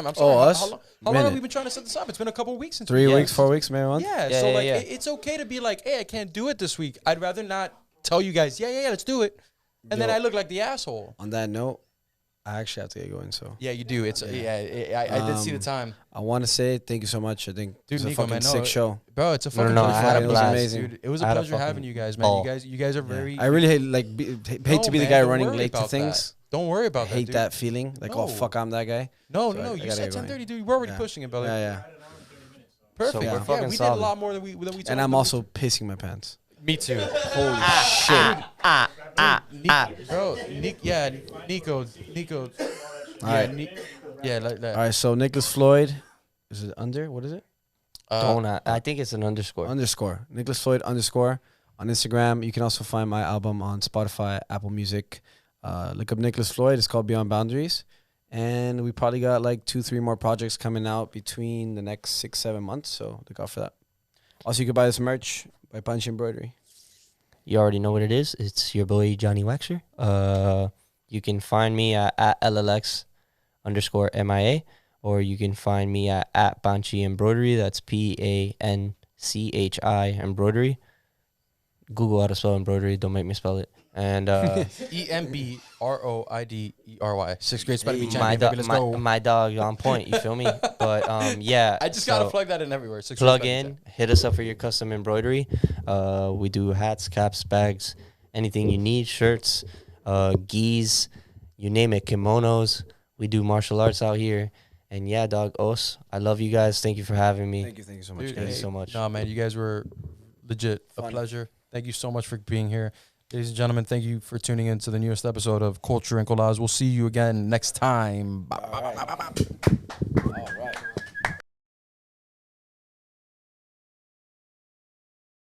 I'm sorry. us? How long have we been trying to set this up? It's been a couple of weeks since 3 weeks, 4 weeks, maybe a month. Yeah, Yeah, so yeah, like yeah. it's okay to be like, hey, I can't do it this week. I'd rather not tell you guys, yeah, let's do it. And then Yo. I look like the asshole. On that note, I actually have to get going. So Yeah, you do. It's I did see the time. I want to say thank you so much. I think Dude, it's a Nico, fucking man, sick show. Bro, it's a fucking no, pleasure I had a having you blast. guys, Amazing. dude. It was a I had a pleasure having fucking you guys, man. ball. You guys are very I really hate hate to be the guy don't running worry late to about things. that. Don't worry about that. Hate dude. that feeling. Like, oh No. fuck, I'm that guy. No, So I you gotta said get going. 10:30, dude. We're already Yeah. pushing it, brother. Yeah. Perfect. So we're Yeah, fucking we did a solid. lot more than we told And I'm you. also pissing my pants. Me too. Holy shit. Bro, Nico. All right. Like that. All right, so Nicholas Floyd, is it under? What is it? I think it's an underscore. Underscore. Nicholas Floyd underscore on Instagram. You can also find my album on Spotify, Apple Music. Look up Nicholas Floyd. It's called Beyond Boundaries. And we probably got like 2-3 more projects coming out between the next 6-7 months. So look out for that. Also, you can buy this merch by Punch Embroidery. You already know what it is. It's your boy Johnny Waxer. You can find me at LLX underscore MIA, or you can find me at Banchi Embroidery. That's PANCHI Embroidery. Google how to spell embroidery. Don't make me spell it. And EMBROIDERY. 6th grade spelling bee my, champion. Baby, let's go. my dog on point. You feel me? But yeah. I just gotta plug that in everywhere. 6th grade Plug spelling bee in. champion. Hit us up for your custom embroidery. We do hats, caps, bags, anything you need. Shirts, gis, you name it. Kimonos. We do martial arts out here. And yeah, dog, Os, I love you guys. Thank you for having me. Thank you so much, Dude, Thank you guys. so much. Nah, man, you guys were legit a pleasure. Thank you so much for being here. Ladies and gentlemen, thank you for tuning in to the newest episode of Culture and Collage. We'll see you again next time. All right.